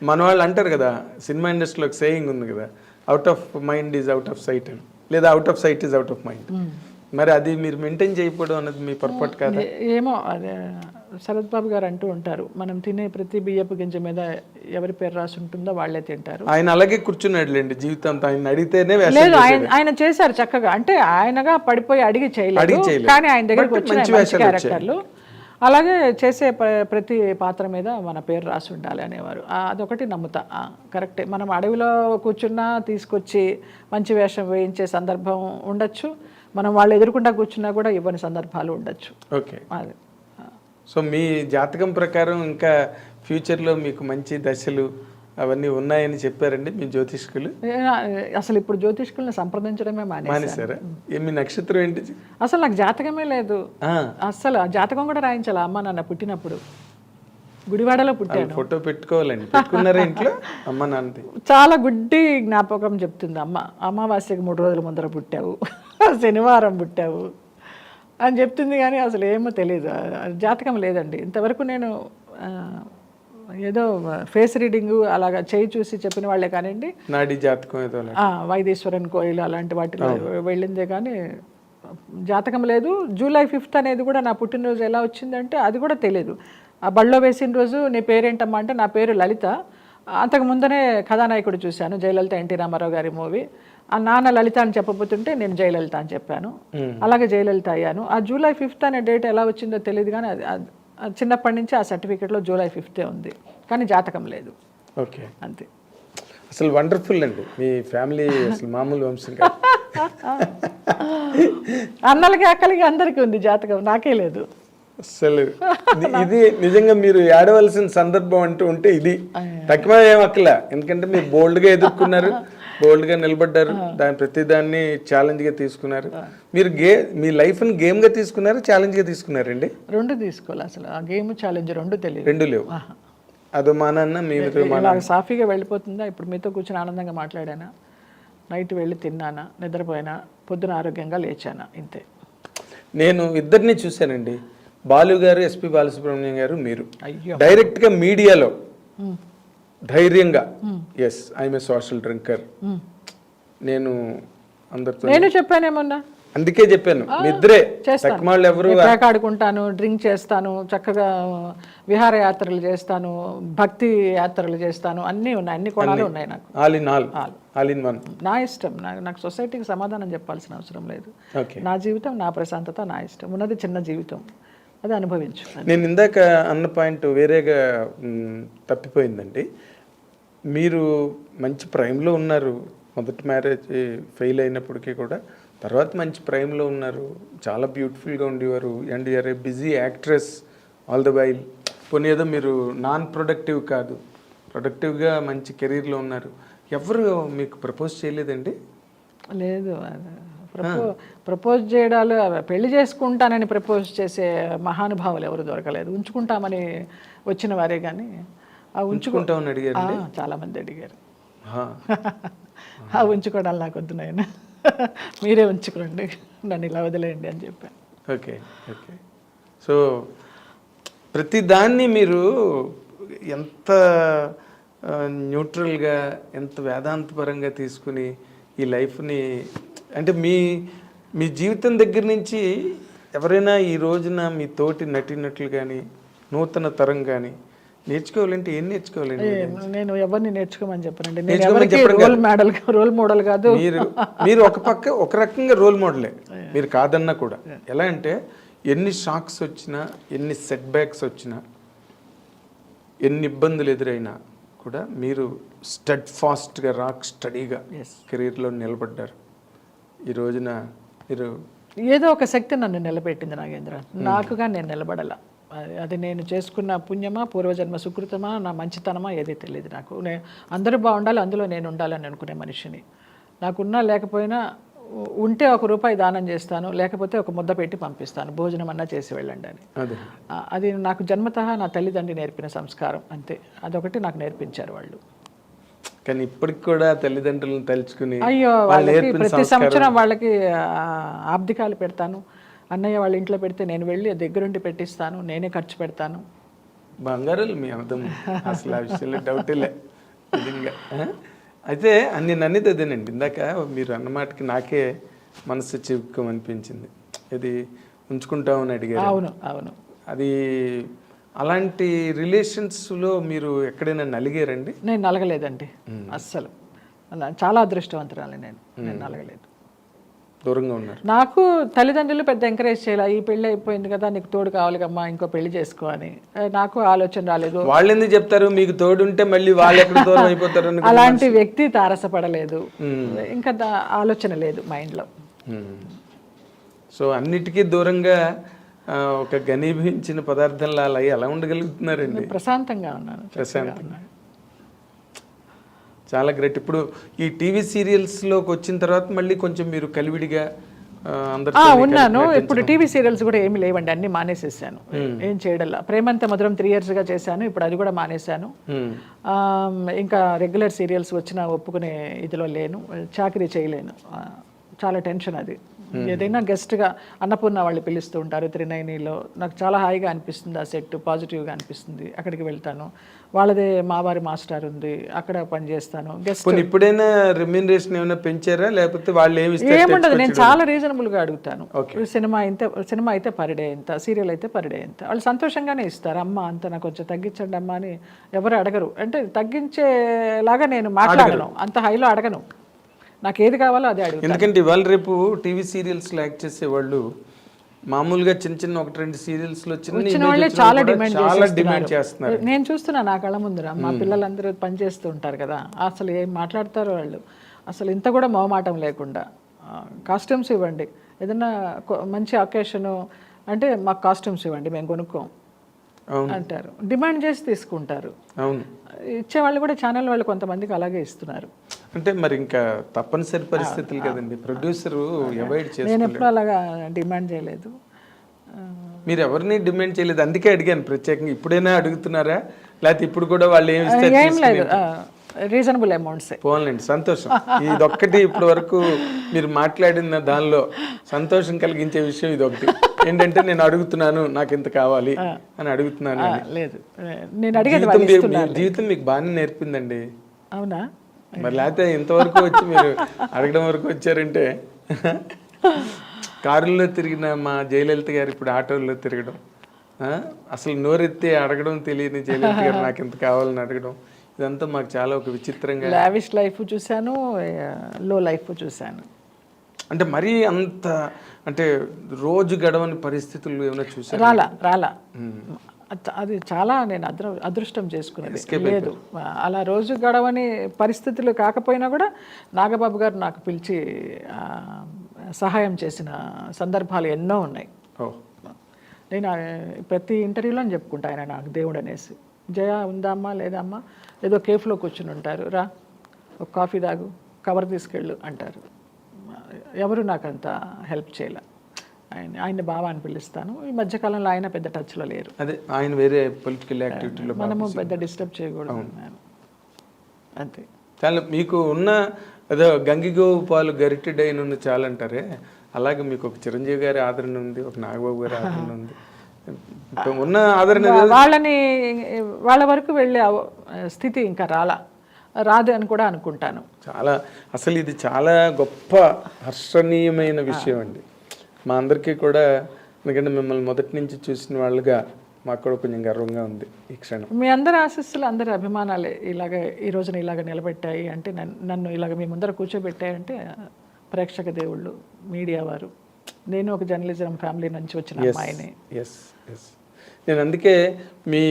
మన వాళ్ళు అంటారు కదా, సినిమా ఇండస్ట్రీలో ఒక సేయింగ్ ఉంది కదా, out of mind is out of sight అని, లేదా out of sight is out of mind. మరి అది మీరు మెయింటైన్ చేయకపోవడం అన్నది మీ పొరపాటు కాదా? ఏమో, అదే శరత్ బాబు గారు అంటూ ఉంటారు, మనం తినే ప్రతి బియ్యపు గింజ మీద ఎవరి పేరు రాసి ఉంటుందో వాళ్ళే తింటారు. ఆయన అలాగే కూర్చున్నాడులేండి జీవితం, ఆయన అడిగితేనే. లేదు, ఆయన చేశారు చక్కగా, అంటే ఆయనగా పడిపోయి అడిగి చేయలేదు, కానీ ఆయన దగ్గరికి వచ్చిన మంచి క్యారెక్టర్లు. అలాగే చేసే ప్రతి పాత్ర మీద మన పేరు రాసి ఉండాలి అనేవారు. అదొకటి నమ్ముతా, కరెక్టే. మనం అడవిలో కూర్చున్నా తీసుకొచ్చి మంచి వేషం వేయించే సందర్భం ఉండొచ్చు, మనం వాళ్ళు ఎదుర్కొంటా కూర్చున్నా కూడా ఇవ్వని సందర్భాలు ఉండొచ్చు. ఓకే, అదే. సో మీ జాతకం ప్రకారం ఇంకా ఫ్యూచర్లో మీకు మంచి దశలు అవన్నీ ఉన్నాయని చెప్పారండి మీ జ్యోతిష్కులు? అసలు ఇప్పుడు జ్యోతిష్కుల్ని సంప్రదించడమే మానేశారా? మీ నక్షత్రం ఏంటి? అసలు నాకు జాతకమే లేదు. అసలు ఆ జాతకం కూడా రాయించాలి అమ్మ నాన్న పుట్టినప్పుడు. గుడివాడలో పుట్టాను. ఫోటో పెట్టుకోవాలండి. పెట్టుకున్నారా ఇంట్లో అమ్మ నాన్నది? చాలా గుడ్డి జ్ఞాపకం చెప్తుంది అమ్మ. అమావాస్యకి 3 రోజుల ముందర పుట్టావు, శనివారం పుట్టావు అని చెప్తుంది, కానీ అసలు ఏమో తెలియదు. జాతకం లేదండి ఇంతవరకు. నేను ఏదో ఫేస్ రీడింగ్ అలాగా చేయి చూసి చెప్పిన వాళ్ళే కానివ్వండి, నాడి జాతకం ఏదో వైదేశ్వరన్ కోయిల్ అలాంటి వాటిలో వెళ్ళిందే కానీ జాతకం లేదు. జూలై 5th అనేది కూడా నా పుట్టినరోజు ఎలా వచ్చిందంటే అది కూడా తెలియదు. ఆ బళ్ళో వేసిన రోజు నీ పేరేంటమ్మా అంటే నా పేరు లలిత. అంతకు ముందనే కథానాయకుడు చూశాను, జయలలిత, ఎన్టీ రామారావు గారి మూవీ. ఆ నాన్న లలిత అని చెప్పబోతుంటే నేను జయలలిత అని చెప్పాను. అలాగే జయలలిత అయ్యాను. ఆ జూలై 5th అనే డేట్ ఎలా వచ్చిందో తెలియదు, కానీ అది చిన్నప్పటి నుంచి ఆ సర్టిఫికేట్లో జూలై 5th ఉంది, కానీ జాతకం లేదు. ఓకే, అంతే. అసలు వండర్ఫుల్ అండి మీ ఫ్యామిలీ. అసలు మామూలు వంశం కాదు. అన్నలకి అక్కలకి అందరికీ ఉంది జాతకం, నాకే లేదు. అసలు ఇది నిజంగా మీరు ఏడవలసిన సందర్భం అంటూ ఉంటే ఇది. తక్కువ ఏం అక్కల, ఎందుకంటే మీరు బోల్డ్గా ఎదుర్కొన్నారు, బోల్డ్గా నిలబడ్డారు, ప్రతిదాన్ని ఛాలెంజ్గా తీసుకున్నారు. మీరు మీ లైఫ్ని గేమ్గా తీసుకున్నారు, ఛాలెంజ్గా తీసుకున్నారండి? రెండు తీసుకోవాలి. అసలు ఆ గేమ్ ఛాలెంజ్ రెండు లేవు. అదో మానన్న మీతో సాఫీగా వెళ్ళిపోతుందా. ఇప్పుడు మీతో కూర్చొని ఆనందంగా మాట్లాడానా, నైట్ వెళ్ళి తిన్నానా, నిద్రపోయినా, పొద్దున ఆరోగ్యంగా లేచానా, ఇంతే. నేను ఇద్దరిని చూశానండి, బాలు గారు, ఎస్పి బాలసుబ్రహ్మణ్యం గారు, మీరు డైరెక్ట్గా మీడియాలో ధైర్యంగా yes I'm a social drinker. నేను అందరితో నేను చెప్పానేమన్నా, అందుకే చెప్పాను నిద్రే తక్కువ ఎవరు ఆడుకుంటాను, డ్రింక్ చేస్తాను, చక్కగా విహారయాత్రలు చేస్తాను, భక్తి యాత్రలు చేస్తాను, అన్నీ ఉన్నాయి, అన్ని కోణాలు ఉన్నాయి నాకు. All in one. నా ఇష్టం. నాకు సొసైటీకి సమాధానం చెప్పాల్సిన అవసరం లేదు. నా జీవితం, నా ప్రశాంతత, నా ఇష్టం. ఉన్నది చిన్న జీవితం, అది అనుభవించు. నేను ఇందాక అన్న పాయింట్ వేరేగా తప్పిపోయిందండి. మీరు మంచి ప్రైమ్లో ఉన్నారు, మొదటి మ్యారేజ్ ఫెయిల్ అయినప్పటికీ కూడా తర్వాత మంచి ప్రైమ్లో ఉన్నారు, చాలా బ్యూటిఫుల్గా ఉండేవారు, and you're a busy actress all the while. పోనీ ఏదో మీరు నాన్ ప్రొడక్టివ్ కాదు, ప్రొడక్టివ్గా మంచి కెరీర్లో ఉన్నారు. ఎవరు మీకు ప్రపోజ్ చేయలేదండి? లేదు, ప్రపోజ్ చేయడాలు, పెళ్లి చేసుకుంటానని ప్రపోజ్ చేసే మహానుభావులు ఎవరు దొరకలేదు. ఉంచుకుంటామని వచ్చిన వారే కానీ ఉంచుకుంటామని అడిగారు, చాలా మంది అడిగారు. ఉంచుకోవడాలు నాకు వద్దు నాయన, మీరే ఉంచుకోండి, నన్ను ఇలా వదిలేయండి అని చెప్పాను. ఓకే. సో ప్రతి దాన్ని మీరు ఎంత న్యూట్రల్గా, ఎంత వేదాంతపరంగా తీసుకుని ఈ లైఫ్ని, అంటే మీ జీవితం దగ్గర నుంచి ఎవరైనా ఈ రోజున మీ తోటి నటినట్లు కానీ నూతన తరం కానీ నేర్చుకోవాలంటే ఏం నేర్చుకోవాలండి? నేను ఎవరిని నేర్చుకోమని చెప్పనండి. నేను రోల్ మోడల్ కాదు. మీరు ఒక రకంగా రోల్ మోడలే, మీరు కాదన్నా కూడా. ఎలా అంటే ఎన్ని షాక్స్ వచ్చినా, ఎన్ని సెట్ బ్యాక్స్ వచ్చినా, ఎన్ని ఇబ్బందులు ఎదురైనా కూడా మీరు స్టడ్ ఫాస్ట్గా, రాక్ స్టడీగా కెరీర్లో నిలబడ్డారు. ఈ రోజున మీరు ఏదో ఒక శక్తి నన్ను నిలబెట్టింది నాగేంద్ర. నాకుగా నేను నిలబడాల. అది నేను చేసుకున్న పుణ్యమా, పూర్వజన్మ సుకృతమా, నా మంచితనమా ఏది తెలియదు నాకు. అందరూ బాగుండాలి, అందులో నేను ఉండాలని అనుకునే మనిషిని. నాకున్నా లేకపోయినా, ఉంటే ₹1 దానం చేస్తాను, లేకపోతే ఒక ముద్ద పెట్టి పంపిస్తాను, భోజనం అన్నా చేసి వెళ్ళండి అని. అది నాకు జన్మతః నా తల్లిదండ్రి నేర్పిన సంస్కారం, అంతే. అదొకటి నాకు నేర్పించారు వాళ్ళు. కానీ ఇప్పటికి కూడా తల్లిదండ్రులను తలుచుకుని, అయ్యో వాళ్ళకి ప్రతి సంవత్సరం వాళ్ళకి ఆబ్దికాలు పెడతాను. అన్నయ్య వాళ్ళ ఇంట్లో పెడితే నేను వెళ్ళి దగ్గరుండి పెట్టిస్తాను, నేనే ఖర్చు పెడతాను. బంగారాలు మీ అర్థం, అసలు ఆ విషయంలో డౌటే లే నిజంగా. అయితే నన్ను అదేనండి, ఇందాక మీరు అన్నమాటకి నాకే మనసు చిక్కుమనిపించింది. ఇది ఉంచుకుంటామని అడిగారు. అవును. అది అలాంటి రిలేషన్స్లో మీరు ఎక్కడైనా నలిగారండి? నేను నలగలేదండి అస్సలు. చాలా అదృష్టవంతురాలి నేను నలగలేదు. దూరంగా ఉన్నారు. నాకు తల్లిదండ్రులు పెద్ద ఎంకరేజ్ చేయాలి. ఈ పెళ్ళి అయిపోయింది కదా, నీకు తోడు కావాలి కమ్మా, ఇంకో పెళ్లి చేసుకో అని. నాకు ఆలోచన రాలేదు. వాళ్ళు ఎందుకు చెప్తారు, మీకు తోడు ఉంటే మళ్ళీ వాళ్ళు ఎక్కడ దూరం అయిపోతారు? అలాంటి వ్యక్తి తారసపడలేదు, ఇంకా ఆలోచన లేదు మైండ్లో. సో అన్నిటికీ దూరంగా ఒక ఘనీభవించిన పదార్థంలా అలా ఎలా ఉండగలుగుతున్నారండి? ప్రశాంతంగా ఉన్నాను. ప్రశాంతంగా. చాలా గ్రేట్. ఇప్పుడు ఈ టీవీ సీరియల్స్లోకి వచ్చిన తర్వాత మళ్ళీ కొంచెం మీరు కలివిడిగా అందరితో ఉన్నాను. ఇప్పుడు టీవీ సీరియల్స్ కూడా ఏమి లేవండి, అన్ని మానేసేసాను. ఏం చేయడంలా. ప్రేమంత మధురం 3 yearsగా చేశాను, ఇప్పుడు అది కూడా మానేశాను. ఇంకా రెగ్యులర్ సీరియల్స్ వచ్చినా ఒప్పుకునే ఇదిలో లేను, చాకరీ చేయలేను. చాలా టెన్షన్ అది. ఏదైనా గెస్ట్గా అన్నపూర్ణ వాళ్ళు పిలుస్తూ ఉంటారు 390లో, నాకు చాలా హాయిగా అనిపిస్తుంది. ఆ సెట్ పాజిటివ్గా అనిపిస్తుంది, అక్కడికి వెళ్తాను. వాళ్ళదే మావారి మాస్టర్ ఉంది, అక్కడ పనిచేస్తాను. గెస్ట్ ఇప్పుడైనా రెమ్యూనరేషన్ ఏమైనా పెంచారా, లేకపోతే వాళ్ళు ఏముండదు, నేను చాలా రీజనబుల్గా అడుగుతాను. సినిమా అయితే పర్ డే ఎంత, సీరియల్ అయితే పర్ డే ఎంత, వాళ్ళు సంతోషంగానే ఇస్తారు. అమ్మ అంత నాకు కొంచెం తగ్గించండి అమ్మ అని ఎవరు అడగరు. అంటే తగ్గించేలాగా నేను మాట్లాడను, అంత హైలో అడగను. నాకు ఏది కావాలో అదే అడుగుతాను. ఎందుకంటే ఇవాళ రేపు టీవీ సీరియల్స్లో యాక్ట్ చేసేవాళ్ళు మామూలుగా చిన్న 1-2 సీరియల్స్లో వచ్చిన వాళ్ళే చాలా డిమాండ్ చేస్తున్నారు. నేను చూస్తున్నా నా కళ్ళ ముందర మా పిల్లలందరూ పనిచేస్తూ ఉంటారు కదా, అసలు ఏం మాట్లాడతారో వాళ్ళు. అసలు ఇంత కూడా మొహమాటం లేకుండా కాస్ట్యూమ్స్ ఇవ్వండి, ఏదన్నా మంచి అకేషను అంటే మాకు కాస్ట్యూమ్స్ ఇవ్వండి మేము కొనుక్కోం అంటారు. డిమాండ్ చేసి తీసుకుంటారు. అవును, ఇచ్చేవాళ్ళు కూడా ఛానల్ వాళ్ళు కొంతమందికి అలాగే ఇస్తున్నారు. అంటే మరి ఇంకా తప్పనిసరి పరిస్థితులు కదండి, ప్రొడ్యూసరు అవాయిడ్ చేస్తారు. నేను ఎప్పుడు అలాగా డిమాండ్ చేయలేదు. మీరు ఎవరిని డిమాండ్ చేయలేదు, అందుకే అడిగాను ప్రత్యేకంగా. ఇప్పుడైనా అడుగుతున్నారా, లేకపోతే ఇప్పుడు కూడా వాళ్ళు ఏం లేదు, రీజనబుల్ అమౌంట్స్. పోన్లేండి, సంతోషం. ఇదొక్కటి ఇప్పటి వరకు మీరు మాట్లాడిన దానిలో సంతోషం కలిగించే విషయం ఇదొకటి. ఏంటంటే నేను అడుగుతున్నాను, నాకు ఇంత కావాలి అని అడుగుతున్నాను. లేదు, నేను అడిగేది జీవితం మీకు బాగానే నేర్పిందండి. అవునా? మరి లేకపోతే ఇంతవరకు వచ్చి మీరు అడగడం వరకు వచ్చారంటే, కారుల్లో తిరిగిన మా జయలలిత గారు ఇప్పుడు ఆటోల్లో తిరగడం, అసలు నోరెత్తి అడగడం తెలియని జయలలిత గారు నాకు ఇంత కావాలని అడగడం, ఇదంతా మాకు చాలా ఒక విచిత్రంగా. లావిష్ లైఫ్ చూశాను, లో లైఫ్ చూశాను. అంటే మరీ అంత అంటే రోజు గడవని పరిస్థితులు ఏమైనా చూసారు? రాలా అది చాలా నేను అదృష్టం చేసుకునేది లేదు. అలా రోజు గడవని పరిస్థితులు కాకపోయినా కూడా నాగబాబు గారు నాకు పిలిచి సహాయం చేసిన సందర్భాలు ఎన్నో ఉన్నాయి. నేను ప్రతి ఇంటర్వ్యూలో చెప్పుకుంటా, ఆయన నాకు దేవుడు అనేసి. జయ ఉందామ్మా లేదమ్మా, ఏదో కేఫ్లో కూర్చుని ఉంటారు, రా ఒక కాఫీ తాగు, కవర్ తీసుకెళ్ళు అంటారు. ఎవరు నాకు అంత హెల్ప్ చేయలే. ఆయన బావ అని పిలుస్తాను. ఈ మధ్యకాలంలో ఆయన పెద్ద టచ్లో లేరు. అదే ఆయన వేరే పొలిటికల్ యాక్టివిటీలో మనము పెద్ద డిస్టర్బ్ చేయకూడదు అంతే. చాలా మీకు ఉన్న ఏదో గంగిగోవు పాలు గరిటెడైన చాలంటారే, అలాగే మీకు ఒక చిరంజీవి గారి ఆదరణ ఉంది, ఒక నాగబాబు గారి ఆదరణ ఉంది. ఉన్న ఆదరణ వాళ్ళ వరకు వెళ్ళే స్థితి ఇంకా రాదు అని కూడా అనుకుంటాను. చాలా అసలు ఇది చాలా గొప్ప హర్షణీయమైన విషయం అండి మా అందరికీ కూడా. ఎందుకంటే మిమ్మల్ని మొదటి నుంచి చూసిన వాళ్ళుగా మాకు కూడా కొంచెం గర్వంగా ఉంది ఈ క్షణం. మీ అందరి ఆశీస్సులు, అందరి అభిమానాలే ఇలాగ ఈ రోజున ఇలాగ నిలబెట్టాయి అంటే, నన్ను ఇలాగ మీ ముందర కూర్చోబెట్టాయంటే ప్రేక్షక దేవుళ్ళు, మీడియా వారు. నేను ఒక జర్నలిజం ఫ్యామిలీ నుంచి వచ్చిన అమ్మాయిని. నేను అందుకే మీ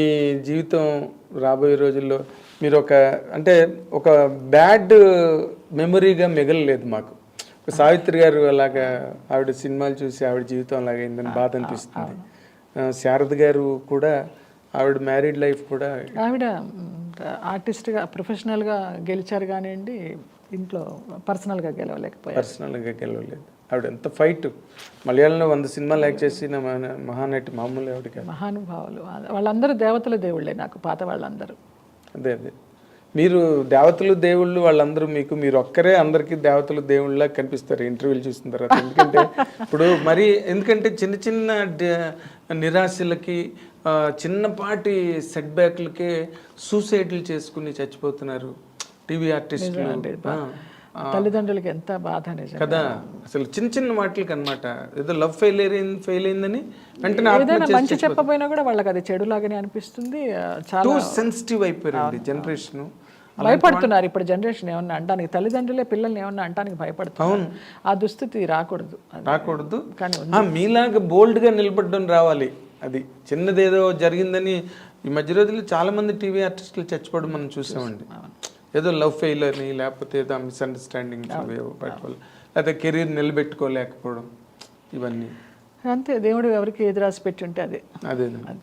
జీవితం రాబోయే రోజుల్లో మీరు ఒక బ్యాడ్ మెమరీగా మిగలలేదు మాకు. సావిత్రి గారు అలాగా ఆవిడ సినిమాలు చూసి ఆవిడ జీవితం అలాగైందని బాధ అనిపిస్తుంది. శారద గారు కూడా ఆవిడ మ్యారీడ్ లైఫ్ కూడా, ఆవిడ ఆర్టిస్ట్గా ప్రొఫెషనల్గా గెలిచారు కానివ్వండి, ఇంట్లో పర్సనల్గా గెలవలేదు. ఆవిడ ఎంత ఫైట్. మలయాళంలో 100 సినిమాలు యాక్ట్ చేసిన మహానటి, మామూలు ఆవిడ మహానుభావులు. వాళ్ళందరూ దేవతల దేవుళ్ళే నాకు, పాత వాళ్ళందరూ. అదే మీరు దేవతలు దేవుళ్ళు వాళ్ళందరూ మీకు, మీరు ఒక్కరే అందరికీ దేవతలు దేవుళ్ళ కనిపిస్తారు ఇంటర్వ్యూలు చూసిన తర్వాత. ఎందుకంటే చిన్న నిరాశలకి, చిన్నపాటి సెట్ బ్యాక్లకే సూసైడ్లు చేసుకుని చచ్చిపోతున్నారు టీవీ ఆర్టిస్టులు. తల్లిదండ్రులకి ఎంత బాధ కదా అసలు, చిన్న వాటికి అనమాట. ఏదో లవ్ ఫెయిల్ అయిందని వెంటనే మంచి చెప్పబోయినా కూడా వాళ్ళకి అది చెడులాగానే అనిపిస్తుంది. చాలా సెన్సిటివ్ అయిపోయారండి జనరేషన్. భయపడుతున్నారు ఇప్పుడు జనరేషన్. ఏమన్నా అంటానికి తల్లిదండ్రులే పిల్లల్ని ఏమన్నా అంటానికి భయపడుతున్నారు. ఆ దుస్థితి రాకూడదు. కానీ మీలాగా బోల్డ్గా నిలబడడం రావాలి. అది చిన్నదేదో జరిగిందని ఈ మధ్య రోజుల్లో చాలా మంది టీవీ ఆర్టిస్టులు చచ్చిపోవడం మనం చూసామండి. ఏదో లవ్ ఫెయిల్ అని, లేకపోతే ఏదో మిస్అండర్స్టాండింగ్స్ లేకపోతే కెరీర్ నిలబెట్టుకోలేకపోవడం, ఇవన్నీ అంతే. దేవుడు ఎవరికి ఎదురాసి పెట్టి ఉంటే అదే.